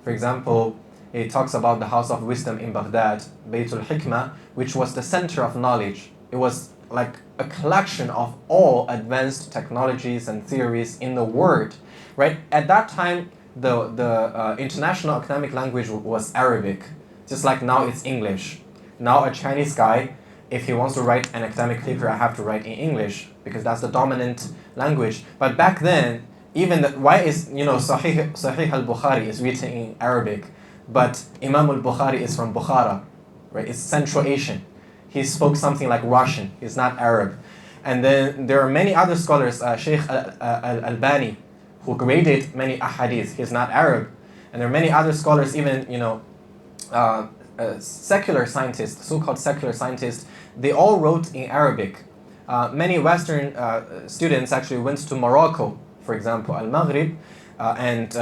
[SPEAKER 1] For example, it talks about the House of Wisdom in Baghdad, Baytul Hikmah, which was the center of knowledge. It was like a collection of all advanced technologies and theories in the world, right? At that time, the international academic language was Arabic, just like now it's English. Now a Chinese guy, if he wants to write an academic paper, I have to write in English because that's the dominant language. But back then, even why is Sahih al-Bukhari is written in Arabic, but Imam al-Bukhari is from Bukhara, right? It's Central Asian. He spoke something like Russian. He's not Arab. And then there are many other scholars, Sheikh al-Albani, who graded many ahadith. He's not Arab. And there are many other scholars, even secular scientists, so-called secular scientists. They all wrote in Arabic. Many Western students actually went to Morocco, for example, Al-Maghrib, and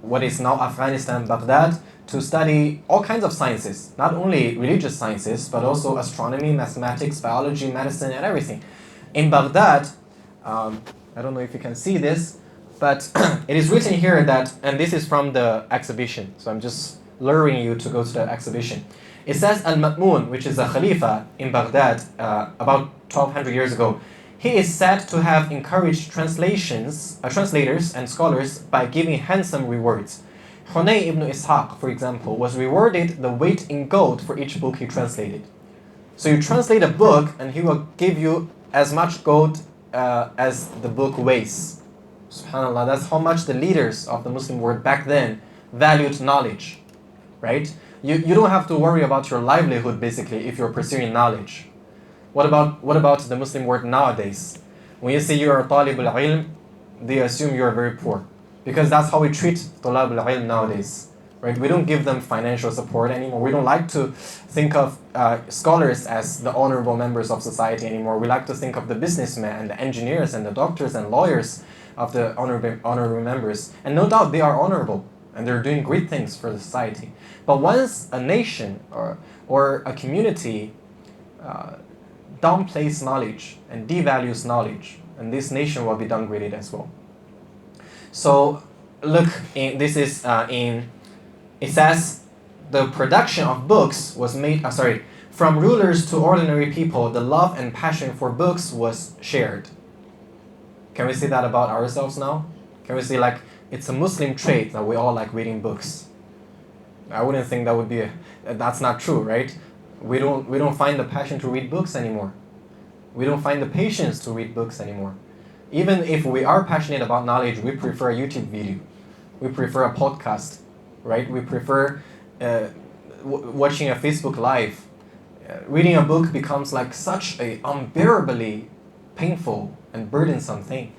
[SPEAKER 1] what is now Afghanistan, Baghdad, to study all kinds of sciences, not only religious sciences, but also astronomy, mathematics, biology, medicine, and everything. In Baghdad, I don't know if you can see this, but it is written here that, and this is from the exhibition, so I'm just luring you to go to the exhibition. It says Al-Ma'mun, which is a Khalifa in Baghdad about 1200 years ago. He is said to have encouraged translators and scholars by giving handsome rewards. Hunay ibn Ishaq, for example, was rewarded the weight in gold for each book he translated. So you translate a book and he will give you as much gold as the book weighs. SubhanAllah, that's how much the leaders of the Muslim world back then valued knowledge, right? You don't have to worry about your livelihood basically if you're pursuing knowledge. What about the Muslim world nowadays? When you say you're a talib al-ilm, they assume you're very poor. Because that's how we treat talab al-ilm nowadays. Right? We don't give them financial support anymore. We don't like to think of scholars as the honorable members of society anymore. We like to think of the businessmen and the engineers and the doctors and lawyers of the honorable members. And no doubt they are honorable and they're doing great things for the society. But once a nation or a community downplays knowledge and devalues knowledge, and this nation will be downgraded as well. So look, it says the production of books was made, from rulers to ordinary people, the love and passion for books was shared. Can we say that about ourselves now? Can we say like it's a Muslim trait that we all like reading books? I wouldn't think that would be, that's not true, right? We don't find the passion to read books anymore. We don't find the patience to read books anymore. Even if we are passionate about knowledge, we prefer a YouTube video. We prefer a podcast, right? We prefer watching a Facebook Live. Reading a book becomes like such a unbearably painful and burdensome thing.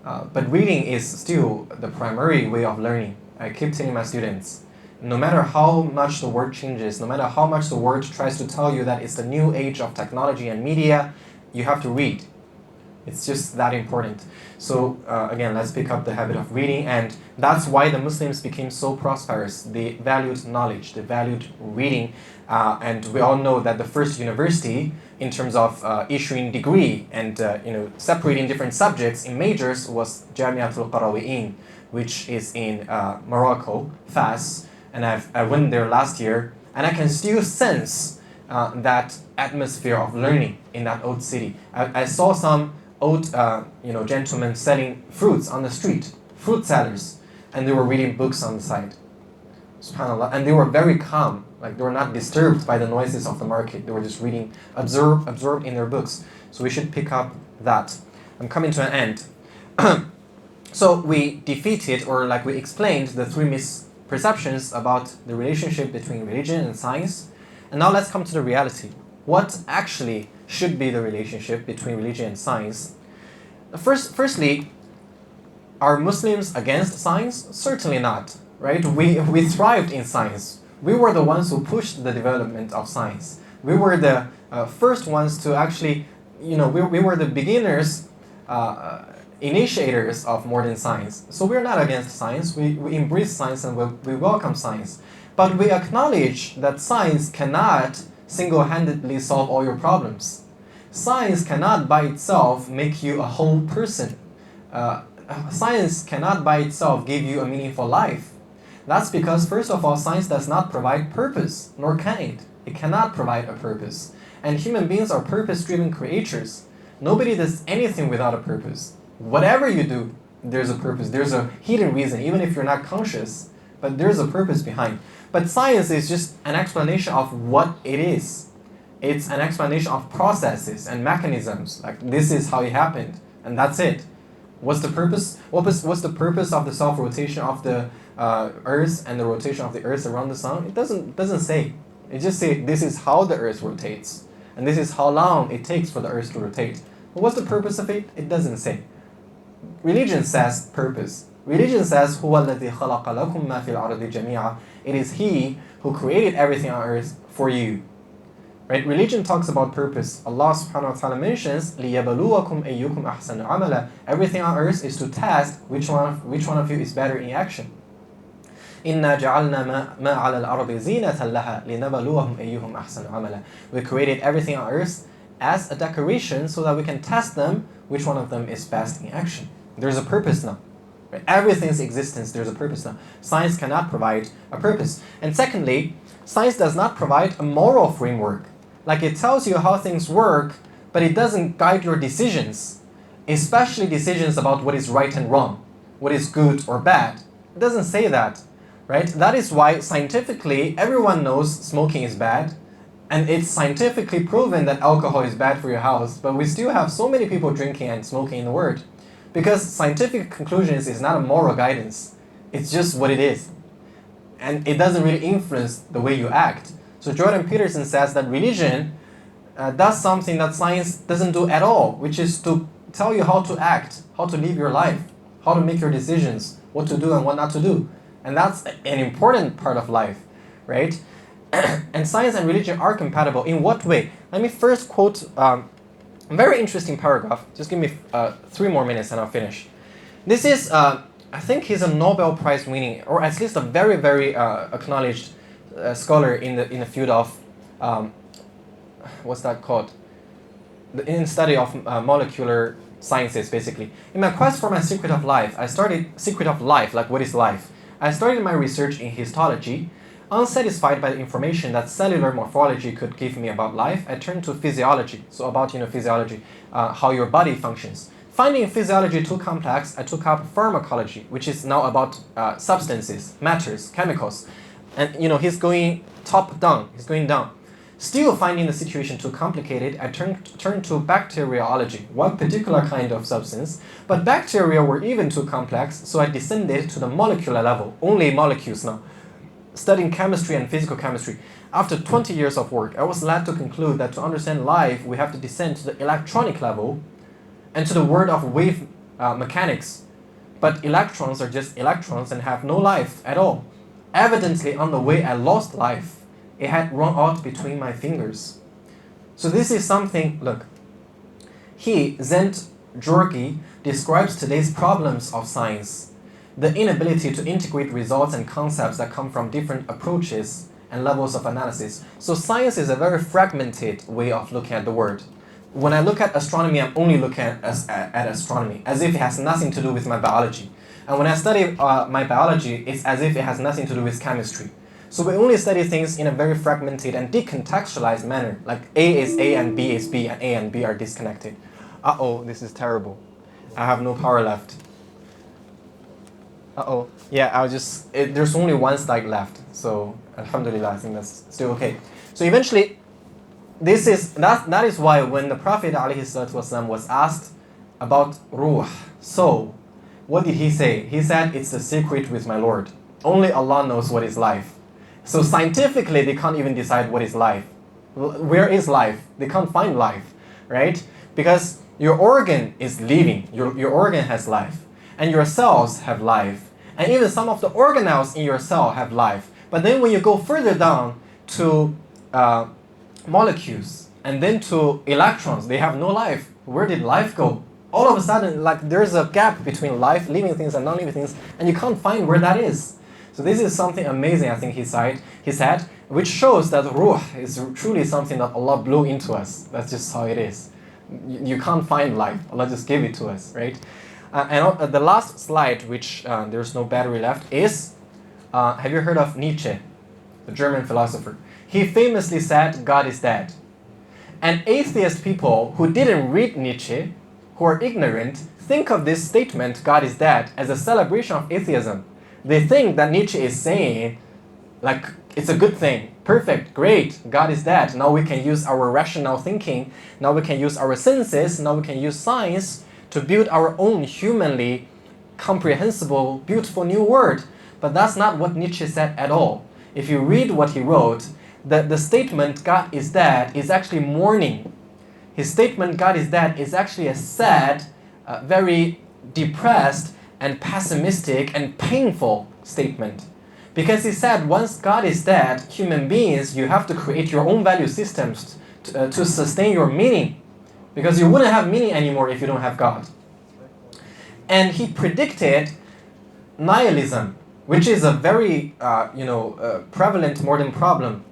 [SPEAKER 1] But reading is still the primary way of learning. I keep telling my students, no matter how much the world changes, no matter how much the world tries to tell you that it's the new age of technology and media, you have to read. It's just that important. So again, let's pick up the habit of reading, and that's why the Muslims became so prosperous. They valued knowledge, they valued reading, and we all know that the first university in terms of issuing degree and separating different subjects in majors was Jamiatul Qarawiyyin, which is in Morocco, Fas, and I went there last year, and I can still sense that atmosphere of learning in that old city. I saw some old gentlemen selling fruits on the street, fruit sellers, and they were reading books on the side. SubhanAllah. And they were very calm, like they were not disturbed by the noises of the market. They were just reading, absorbed in their books. So we should pick up that. I'm coming to an end. So we defeated, or like we explained, the three misperceptions about the relationship between religion and science. And now let's come to the reality. What actually should be the relationship between religion and science? Firstly, are Muslims against science? Certainly not, right? We thrived in science. We were the ones who pushed the development of science. We were the first ones to actually, we were the beginners, initiators of modern science. So we're not against science. We embrace science and we welcome science. But we acknowledge that science cannot single-handedly solve all your problems. Science cannot by itself make you a whole person. Science cannot by itself give you a meaningful life. That's because, first of all, science does not provide purpose, nor can it. It cannot provide a purpose. And human beings are purpose-driven creatures. Nobody does anything without a purpose. Whatever you do, there's a purpose. There's a hidden reason, even if you're not conscious. But there's a purpose behind. But science is just an explanation of what it is. It's an explanation of processes and mechanisms. Like, this is how it happened, and that's it. What's the purpose? What's the purpose of the self-rotation of the Earth and the rotation of the Earth around the Sun? It doesn't say. It just says this is how the Earth rotates, and this is how long it takes for the Earth to rotate. But what's the purpose of it? It doesn't say. Religion says purpose. Religion says, هُوَ الَّذِي خَلَقَ لَكُم مَا فِي الْأَرْضِ جَمِيعًا. It is He who created everything on earth for you. Right? Religion talks about purpose. Allah subhanahu wa ta'ala mentions, لِيَبَلُوَكُمْ أَيُّكُمْ أَحْسَنُ عَمَلًا. Everything on earth is to test which one of you is better in action. إِنَّا جَعَلْنَا مَا عَلَى الْأَرْضِ زِينَةً لَهَا لِنَبَلُوَهُمْ أَيُّهُمْ أَحْسَنُ عَمَلًا. We created everything on earth as a decoration so that we can test them which one of them is best in action. There's a purpose now. Right? Everything's existence, there's a purpose now. Science cannot provide a purpose. And secondly, science does not provide a moral framework. Like, it tells you how things work, but it doesn't guide your decisions, especially decisions about what is right and wrong, what is good or bad. It doesn't say that, right? That is why scientifically everyone knows smoking is bad, and it's scientifically proven that alcohol is bad for your health, but we still have so many people drinking and smoking in the world. Because scientific conclusions is not a moral guidance. It's just what it is. And it doesn't really influence the way you act. So Jordan Peterson says that religion does something that science doesn't do at all, which is to tell you how to act, how to live your life, how to make your decisions, what to do and what not to do. And that's an important part of life, right? And science and religion are compatible. In what way? Let me first quote a very interesting paragraph. Just give me 3 more minutes and I'll finish. This is, I think he's a Nobel Prize winning, or at least a very, very acknowledged scholar in the field of, what's that called? In study of molecular sciences, basically. In my quest for my secret of life, like what is life? I started my research in histology. Unsatisfied by the information that cellular morphology could give me about life, I turned to physiology. So about physiology, how your body functions. Finding physiology too complex, I took up pharmacology, which is now about substances, matters, chemicals. And he's going top down. He's going down. Still finding the situation too complicated, I turned to bacteriology, one particular kind of substance. But bacteria were even too complex, so I descended to the molecular level, only molecules now, studying chemistry and physical chemistry. After 20 years of work, I was led to conclude that to understand life, we have to descend to the electronic level and to the world of wave mechanics. But electrons are just electrons and have no life at all. Evidently, on the way, I lost life. It had run out between my fingers. So this is something, look. Zent Jorgi describes today's problems of science, the inability to integrate results and concepts that come from different approaches and levels of analysis. So science is a very fragmented way of looking at the world. When I look at astronomy, I'm only looking at astronomy, as if it has nothing to do with my biology. And when I study my biology, it's as if it has nothing to do with chemistry. So we only study things in a very fragmented and decontextualized manner, like A is A and B is B, and A and B are disconnected. Uh-oh, this is terrible. I have no power left. Uh-oh. Yeah, there's only one slide left, so alhamdulillah, I think that's still okay. So eventually, that is why when the Prophet ﷺ was asked about ruh, soul, what did he say? He said, it's the secret with my Lord. Only Allah knows what is life. So scientifically, they can't even decide what is life. Where is life? They can't find life, right? Because your organ is living. Your organ has life. And your cells have life. And even some of the organelles in your cell have life. But then when you go further down to molecules and then to electrons, they have no life. Where did life go? All of a sudden, like there's a gap between life, living things, and non-living things, and you can't find where that is. So this is something amazing, I think he said, which shows that ruh is truly something that Allah blew into us. That's just how it is. You can't find life. Allah just gave it to us, right? And the last slide, which there's no battery left, is, have you heard of Nietzsche, the German philosopher? He famously said, God is dead. And atheist people who didn't read Nietzsche, who are ignorant, think of this statement, God is dead, as a celebration of atheism. They think that Nietzsche is saying, like, it's a good thing, perfect, great, God is dead. Now we can use our rational thinking, now we can use our senses, now we can use science to build our own humanly comprehensible, beautiful new world. But that's not what Nietzsche said at all. If you read what he wrote, the statement, God is dead, is actually mourning. His statement, God is dead, is actually a sad, very depressed, and pessimistic and painful statement. Because he said, once God is dead, human beings, you have to create your own value systems to sustain your meaning. Because you wouldn't have meaning anymore if you don't have God. And he predicted nihilism, which is a very prevalent modern problem.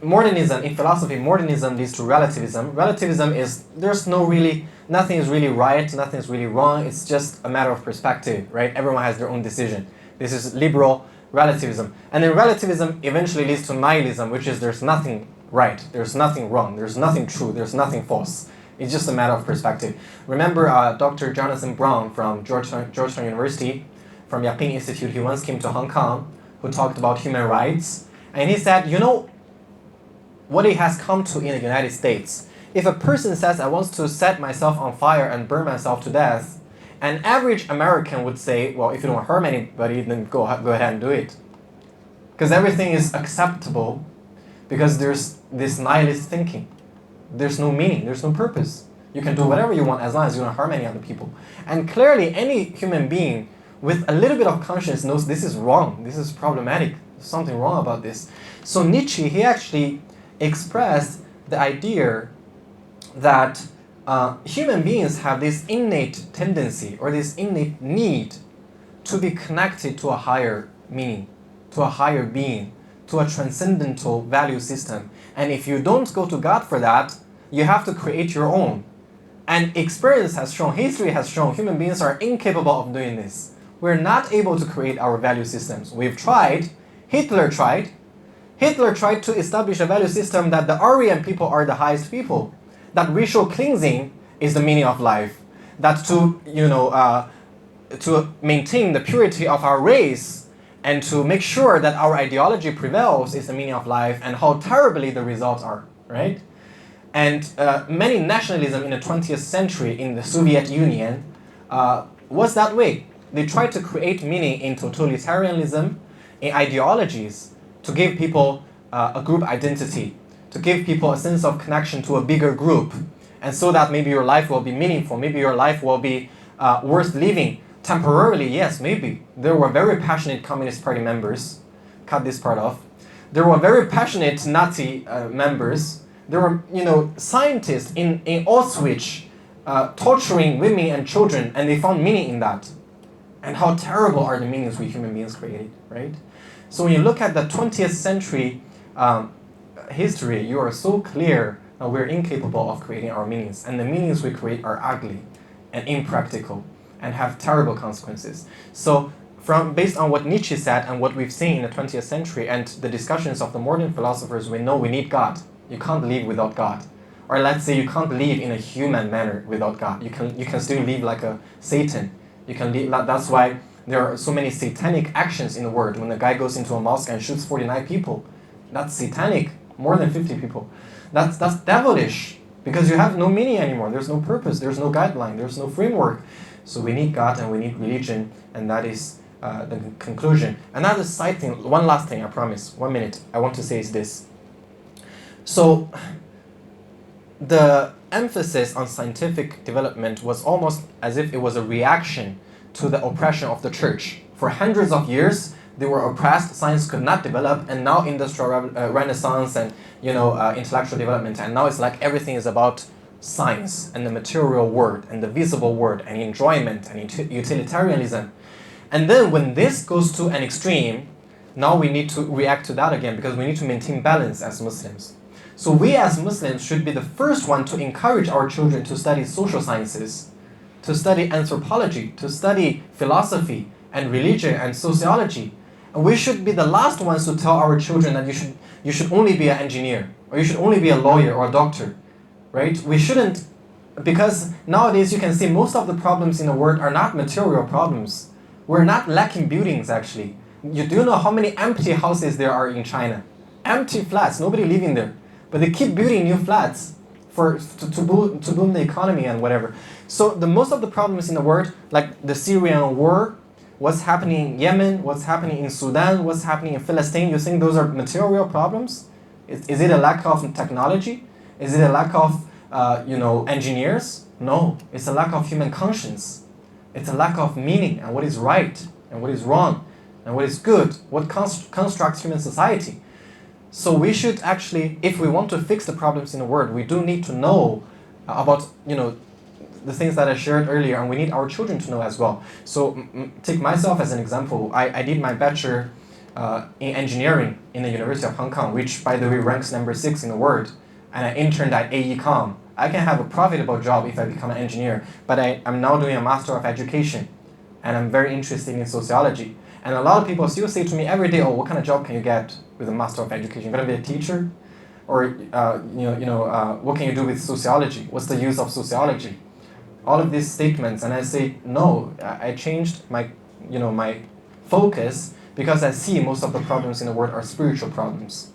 [SPEAKER 1] Modernism, in philosophy, modernism leads to relativism. Relativism is, nothing is really right, nothing is really wrong, it's just a matter of perspective, right? Everyone has their own decision. This is liberal relativism. And then relativism eventually leads to nihilism, which is there's nothing right, there's nothing wrong, there's nothing true, there's nothing false. It's just a matter of perspective. Remember Dr. Jonathan Brown from Georgetown University, from Yaqeen Institute, he once came to Hong Kong, who talked about human rights. And he said, what it has come to in the United States. If a person says, I want to set myself on fire and burn myself to death, an average American would say, well, if you don't harm anybody, then go ahead and do it. Because everything is acceptable because there's this nihilist thinking. There's no meaning, there's no purpose. You can do whatever you want as long as you don't harm any other people. And clearly, any human being with a little bit of conscience knows this is wrong, this is problematic, there's something wrong about this. So Nietzsche, he actually expressed the idea that human beings have this innate tendency or this innate need to be connected to a higher meaning, to a higher being, to a transcendental value system. And if you don't go to God for that, you have to create your own. And experience has shown, history has shown, human beings are incapable of doing this. We're not able to create our value systems. We've tried. Hitler tried to establish a value system that the Aryan people are the highest people, that racial cleansing is the meaning of life, that to maintain the purity of our race and to make sure that our ideology prevails is the meaning of life, and how terribly the results are, right? And many nationalism in the 20th century in the Soviet Union was that way. They tried to create meaning in totalitarianism, in ideologies, to give people a group identity, to give people a sense of connection to a bigger group, and so that maybe your life will be meaningful, maybe your life will be worth living. Temporarily, yes, maybe. There were very passionate Communist Party members. Cut this part off. There were very passionate Nazi members. There were, scientists in Auschwitz torturing women and children, and they found meaning in that. And how terrible are the meanings we human beings created, right? So when you look at the 20th century history, you are so clear that we're incapable of creating our meanings, and the meanings we create are ugly and impractical and have terrible consequences. So based on what Nietzsche said and what we've seen in the 20th century and the discussions of the modern philosophers, we know we need God. You can't live without God. Or let's say you can't live in a human manner without God. You can still live like a Satan. You can live, that's why there are so many satanic actions in the world. When the guy goes into a mosque and shoots 49 people, that's satanic. More than 50 people. That's devilish, because you have no meaning anymore. There's no purpose. There's no guideline. There's no framework. So we need God and we need religion, and that is the conclusion. Another side thing, one last thing, I promise, 1 minute, I want to say is this. So the emphasis on scientific development was almost as if it was a reaction to the oppression of the church. For hundreds of years, they were oppressed, science could not develop, and now industrial renaissance and intellectual development, and now it's like everything is about science and the material world and the visible world and enjoyment and utilitarianism. And then when this goes to an extreme, now we need to react to that again, because we need to maintain balance as Muslims. So we as Muslims should be the first one to encourage our children to study social sciences, to study anthropology, to study philosophy and religion and sociology. And we should be the last ones to tell our children that you should only be an engineer, or you should only be a lawyer or a doctor, right? We shouldn't, because nowadays you can see most of the problems in the world are not material problems. We're not lacking buildings, actually. You do know how many empty houses there are in China? Empty flats, nobody living there. But they keep building new flats to boom the economy and whatever. So the most of the problems in the world, like the Syrian war, what's happening in Yemen, what's happening in Sudan, what's happening in Palestine, you think those are material problems? Is it a lack of technology? Is it a lack of engineers? No, it's a lack of human conscience. It's a lack of meaning and what is right and what is wrong and what is good, what constructs human society. So we should actually, if we want to fix the problems in the world, we do need to know about the things that I shared earlier, and we need our children to know as well. So take myself as an example. I did my bachelor in engineering in the University of Hong Kong, which by the way ranks number 6 in the world, and I interned at AECOM. I can have a profitable job if I become an engineer, but I'm now doing a Master of Education, and I'm very interested in sociology. And a lot of people still say to me every day, oh, what kind of job can you get with a Master of Education? You're going to be a teacher? Or, what can you do with sociology? What's the use of sociology? All of these statements, and I say, no, I changed my focus because I see most of the problems in the world are spiritual problems.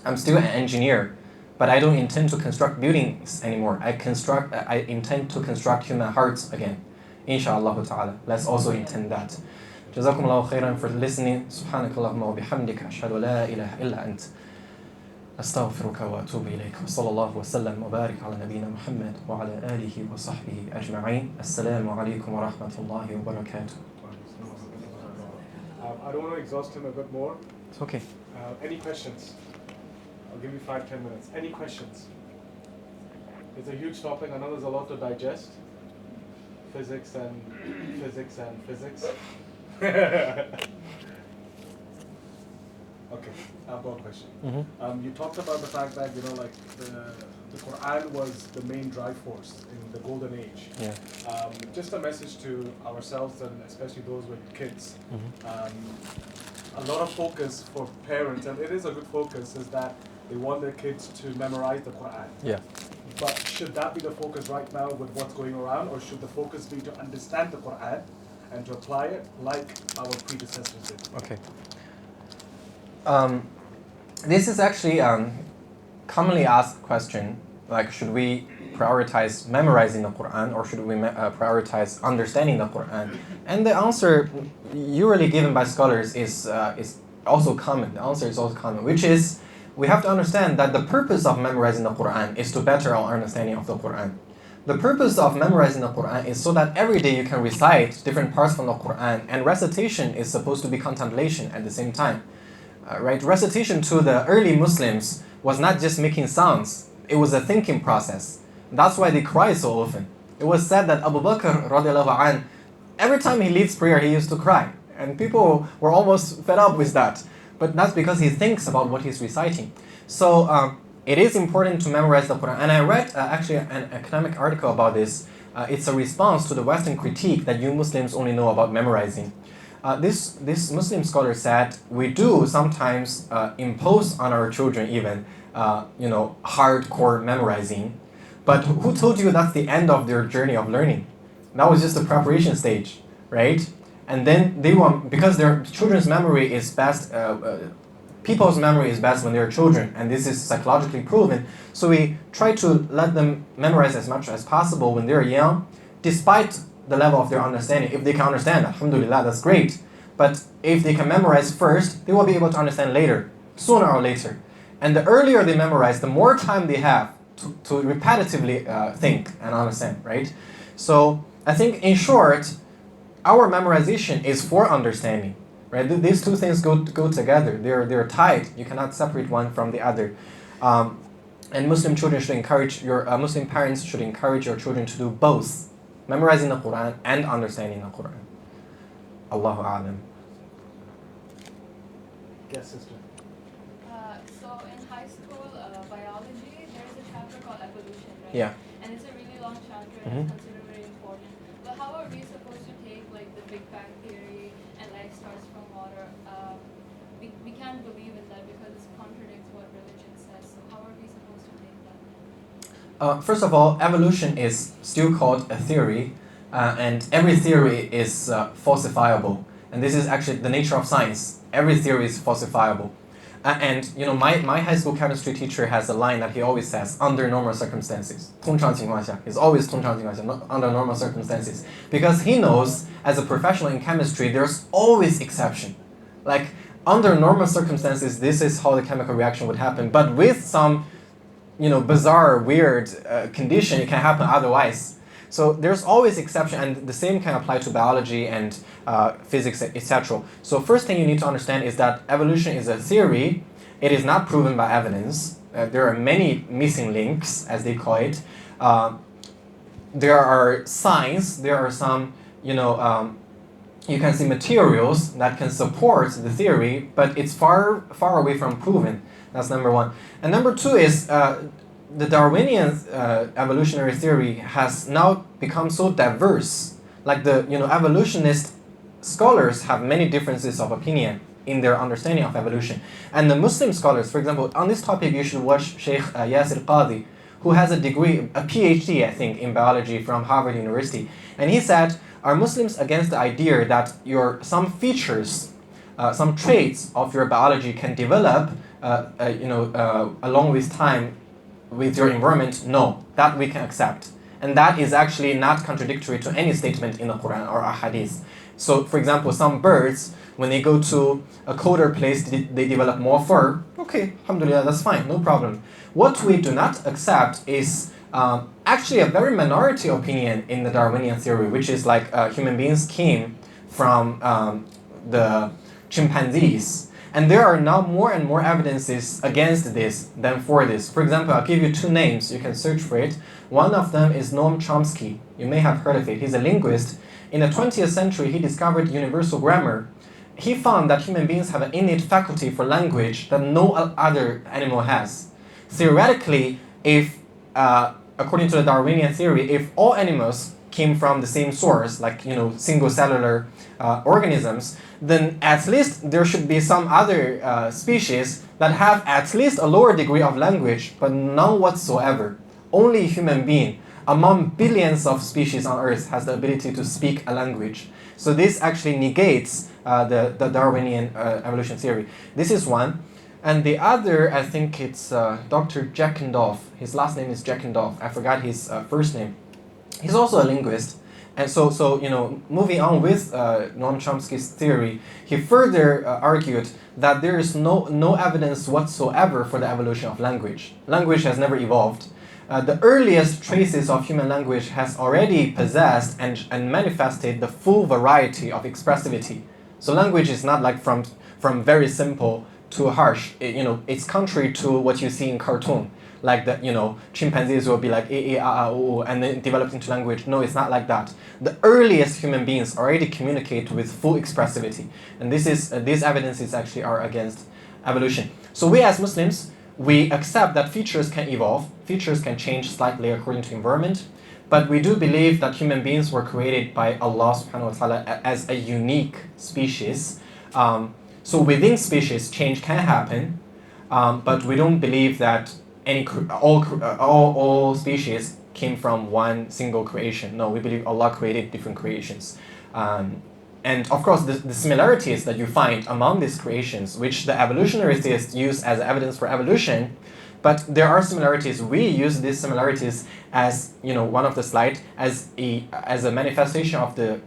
[SPEAKER 1] I'm still an engineer, but I don't intend to construct buildings anymore. I intend to construct human hearts again. Inshallah ta'ala. Let's also intend that. جزاكم الله خيرا for listening. سبحانك اللهم وبحمدك أشهد لا إله إلا أنت أستغفرك وأتوب إليك وصلى الله وسلم وبارك على نبينا محمد وعلى آله وصحبه أجمعين. السلام عليكم ورحمة الله وبركاته.
[SPEAKER 4] I don't want to exhaust him a bit more.
[SPEAKER 1] It's okay.
[SPEAKER 4] Any questions? I'll give you 5-10 minutes. Any questions? It's a huge topic. I know there's a lot to digest. Physics and physics. Okay, I've got a question. You talked about the fact that the Qur'an was the main drive force in the Golden Age.
[SPEAKER 1] Yeah.
[SPEAKER 4] Just a message to ourselves and especially those with kids. A lot of focus for parents, and it is a good focus, is that they want their kids to memorize the Qur'an.
[SPEAKER 1] Yeah.
[SPEAKER 4] But should that be the focus right now with what's going around, or should the focus be to understand the Qur'an and to apply it like our predecessors did.
[SPEAKER 1] Okay. This is actually commonly asked question, like should we prioritize memorizing the Quran or should we prioritize understanding the Quran? And the answer usually given by scholars is also common. The answer is also common, which is we have to understand that the purpose of memorizing the Quran is to better our understanding of the Quran. The purpose of memorizing the Quran is so that every day you can recite different parts from the Quran, and recitation is supposed to be contemplation at the same time. Right? Recitation to the early Muslims was not just making sounds, it was a thinking process. That's why they cry so often. It was said that Abu Bakr radiallahu anh, every time he leads prayer, he used to cry. And people were almost fed up with that. But that's because he thinks about what he's reciting. So it is important to memorize the Quran. And I read actually an academic article about this. It's a response to the Western critique that you Muslims only know about memorizing. This Muslim scholar said, we do sometimes impose on our children even, hardcore memorizing. But who told you that's the end of their journey of learning? That was just the preparation stage, right? And then they want, because their children's memory is best, people's memory is best when they're children, and this is psychologically proven. So we try to let them memorize as much as possible when they're young, despite the level of their understanding. If they can understand, alhamdulillah, that's great. But if they can memorize first, they will be able to understand later, sooner or later. And the earlier they memorize, the more time they have to repetitively think and understand, right? So I think in short, our memorization is for understanding, right? These two things go together. They're tied. You cannot separate one from the other. And Muslim children should encourage Muslim parents should encourage your children to do both, memorizing the Quran and understanding the Quran. Allahu A'lam.
[SPEAKER 4] Yes, sister.
[SPEAKER 5] So in high school biology, there's a chapter called evolution, right?
[SPEAKER 1] Yeah.
[SPEAKER 5] And it's a really long chapter and it's considered very important. But how are we supposed to take like the Big Bang theory and life starts from water? We can't believe in that because it contradicts what religion says. So how are we supposed to take that?
[SPEAKER 1] First of all, evolution is still called a theory, and every theory is falsifiable. And this is actually the nature of science. Every theory is falsifiable. And my high school chemistry teacher has a line that he always says, under normal circumstances. 通常情况下. It's always 通常情况下, not under normal circumstances. Because he knows, as a professional in chemistry, there's always exception. Like, under normal circumstances, this is how the chemical reaction would happen. But with some, bizarre, weird condition, it can happen otherwise. So there's always exception, and the same can apply to biology and physics, etc. So first thing you need to understand is that evolution is a theory. It is not proven by evidence. There are many missing links, as they call it. There are signs. There are some, you can see materials that can support the theory, but it's far, far away from proven. That's number one. And number two is the Darwinian evolutionary theory has now become so diverse. Like the evolutionist scholars have many differences of opinion in their understanding of evolution. And the Muslim scholars, for example, on this topic you should watch Sheikh Yasir Qadhi, who has a degree, a PhD, I think, in biology from Harvard University. And he said, are Muslims against the idea that some features, some traits of your biology can develop along with time with your environment? No, that we can accept. And that is actually not contradictory to any statement in the Quran or Ahadith. So, for example, some birds, when they go to a colder place, they develop more fur. Okay, alhamdulillah, that's fine, no problem. What we do not accept is actually a very minority opinion in the Darwinian theory, which is like human beings came from the chimpanzees. And there are now more and more evidences against this than for this. For example, I'll give you two names. You can search for it. One of them is Noam Chomsky. You may have heard of it. He's a linguist. In the 20th century, he discovered universal grammar. He found that human beings have an innate faculty for language that no other animal has. Theoretically, if, according to the Darwinian theory, if all animals came from the same source, like single cellular organisms, then at least there should be some other species that have at least a lower degree of language, but none whatsoever. Only human being among billions of species on Earth, has the ability to speak a language. So this actually negates the Darwinian evolution theory. This is one. And the other, I think it's Dr. Jackendorf. His last name is Jackendorf. I forgot his first name. He's also a linguist. And so moving on with Noam Chomsky's theory, he further argued that there is no evidence whatsoever for the evolution of language. Language has never evolved. The earliest traces of human language has already possessed and manifested the full variety of expressivity. So language is not like from very simple to harsh. It's contrary to what you see in cartoon. Like chimpanzees will be like and then develop into language. No, it's not like that. The earliest human beings already communicate with full expressivity, and these evidences actually are against evolution. So we as Muslims, we accept that features can evolve, features can change slightly according to environment, but we do believe that human beings were created by Allah subhanahu wa ta'ala as a unique species. So within species, change can happen, but we don't believe that all species came from one single creation. No, we believe Allah created different creations. And of course, the similarities that you find among these creations, which the evolutionary theists use as evidence for evolution, but there are similarities. We use these similarities as, one of the slides, as a manifestation of the,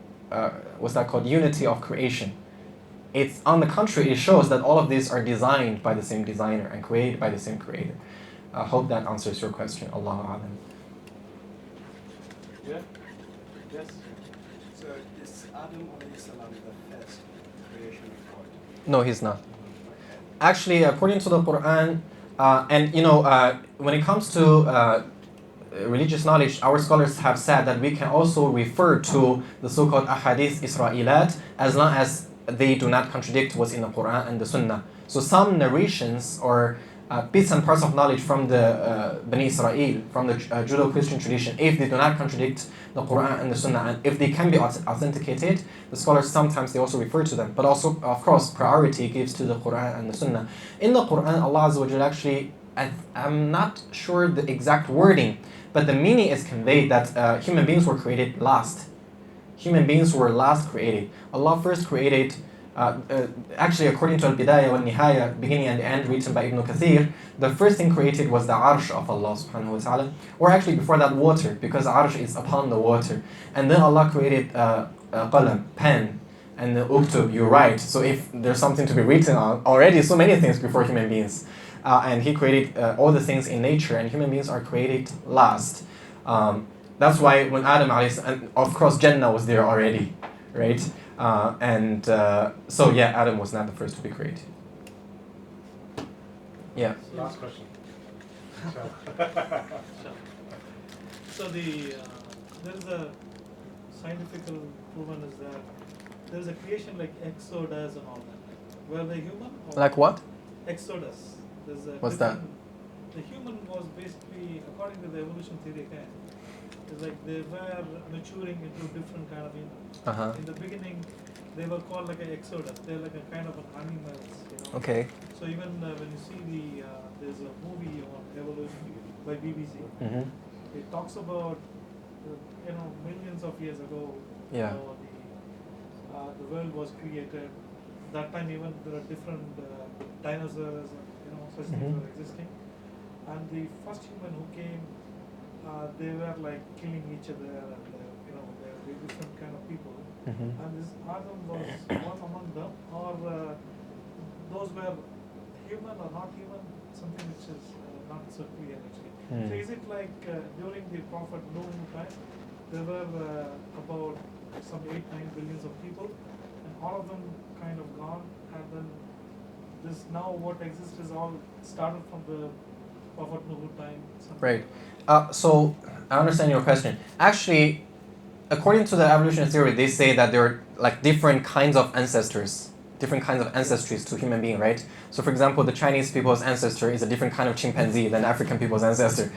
[SPEAKER 1] what's that called, unity of creation. It's on the contrary, it shows that all of these are designed by the same designer and created by the same creator. I hope that answers your question. Allahu A'lam.
[SPEAKER 4] Yeah? Yes?
[SPEAKER 6] So is Adam alayhi salam the first creation of God?
[SPEAKER 1] No, he's not. Actually, according to the Qur'an, when it comes to religious knowledge, our scholars have said that we can also refer to the so-called ahadith Isra'ilat as long as they do not contradict what's in the Qur'an and the Sunnah. So some narrations or bits and parts of knowledge from the Bani Israel, from the Judeo-Christian tradition, if they do not contradict the Qur'an and the Sunnah, and if they can be authenticated, the scholars sometimes they also refer to them. But also, of course, priority gives to the Qur'an and the Sunnah. In the Qur'an, Allāh Azzawajal actually, I'm not sure the exact wording, but the meaning is conveyed that human beings were created last. Human beings were last created. Allah first created, actually according to Al-Bidayah wa Nihaya, beginning and end, written by Ibn Kathir, the first thing created was the arsh of Allah subhanahu wa ta'ala, or actually before that water, because arsh is upon the water. And then Allah created qalam, pen, and the uktub, you write. So if there's something to be written on, already so many things before human beings. And He created all the things in nature, and human beings are created last. That's why when Adam, and of course Jannah was there already, right? So yeah, Adam was not the first to be created. Yeah.
[SPEAKER 4] Last question.
[SPEAKER 7] So there is a scientific proven is that there is a creation like Exodus and all that. Were they human? Or
[SPEAKER 1] Like what?
[SPEAKER 7] Exodus. There's a
[SPEAKER 1] What's that?
[SPEAKER 7] The human was basically, according to the evolution theory again, it's like they were maturing into different kind of
[SPEAKER 1] Uh-huh.
[SPEAKER 7] In the beginning, they were called like an exodus. They're like a kind of an animals,
[SPEAKER 1] Okay.
[SPEAKER 7] So even when you see there's a movie on evolution by BBC,
[SPEAKER 1] Mm-hmm.
[SPEAKER 7] it talks about millions of years ago.
[SPEAKER 1] Yeah.
[SPEAKER 7] The world was created. That time even there are different dinosaurs, such things
[SPEAKER 1] Mhm.
[SPEAKER 7] were existing. And the first human who came, they were like killing each other, and they were different kind of people.
[SPEAKER 1] Mm-hmm.
[SPEAKER 7] And this Adam was one among them, or those were human or not human, something which is not so clear actually. So is it like during the Prophet Noah time, there were about some 8-9 billions of people, and all of them kind of gone, and then this now what exists is all started from the Prophet Noah time.
[SPEAKER 1] Right. So I understand your question. Actually, according to the evolutionary theory, they say that there are like different kinds of ancestors, different kinds of ancestries to human being, right? So for example, the Chinese people's ancestor is a different kind of chimpanzee than African people's ancestor.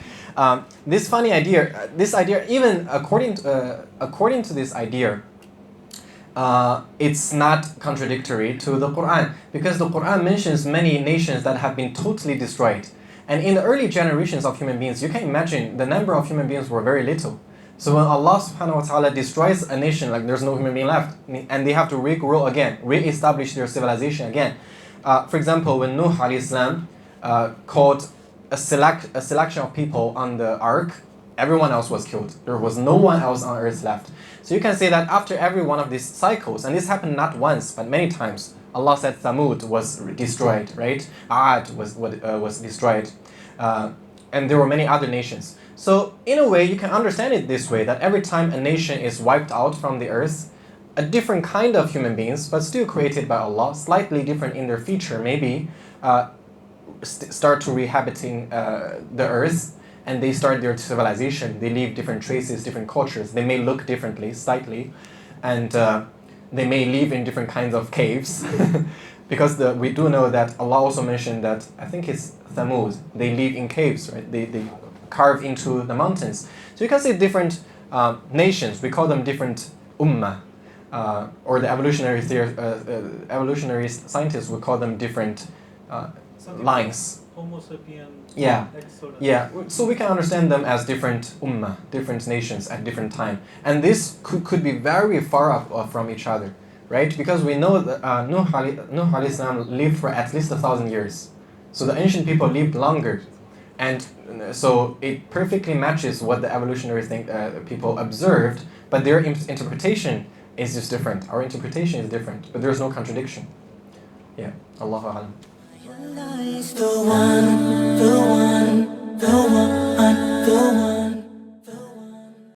[SPEAKER 1] This idea, even according to this idea, it's not contradictory to the Qur'an, because the Qur'an mentions many nations that have been totally destroyed. And in the early generations of human beings, you can imagine the number of human beings were very little. So when Allah subhanahu wa ta'ala destroys a nation, like there's no human being left, and they have to regrow again, re-establish their civilization again. For example, when Nuh alayhi salam called a selection of people on the ark, everyone else was killed. There was no one else on earth left. So you can say that after every one of these cycles, and this happened not once, but many times, Allah said Thamud was destroyed, right? Ad was destroyed. And there were many other nations. So in a way, you can understand it this way, that every time a nation is wiped out from the earth, a different kind of human beings, but still created by Allah, slightly different in their feature, maybe, start to rehabiting the earth, and they start their civilization. They leave different traces, different cultures. They may look differently, slightly, and they may live in different kinds of caves. Because we do know that Allah also mentioned that, I think it's Thamud, they live in caves, right? They carve into the mountains. So you can say different nations, we call them different ummah, or the evolutionary scientists would call them different lines.
[SPEAKER 7] Homo sapien.
[SPEAKER 1] Yeah, yeah. So we can understand them as different ummah, different nations at different time, and this could be very far off from each other, right? Because we know that Nuh alayhi salam lived for at least 1,000 years, so the ancient people lived longer, and so it perfectly matches what the evolutionary people observed, but their interpretation is just different. Our interpretation is different, but there is no contradiction. Yeah, Allahu A'lam.
[SPEAKER 8] Allah is the one, the one, the one.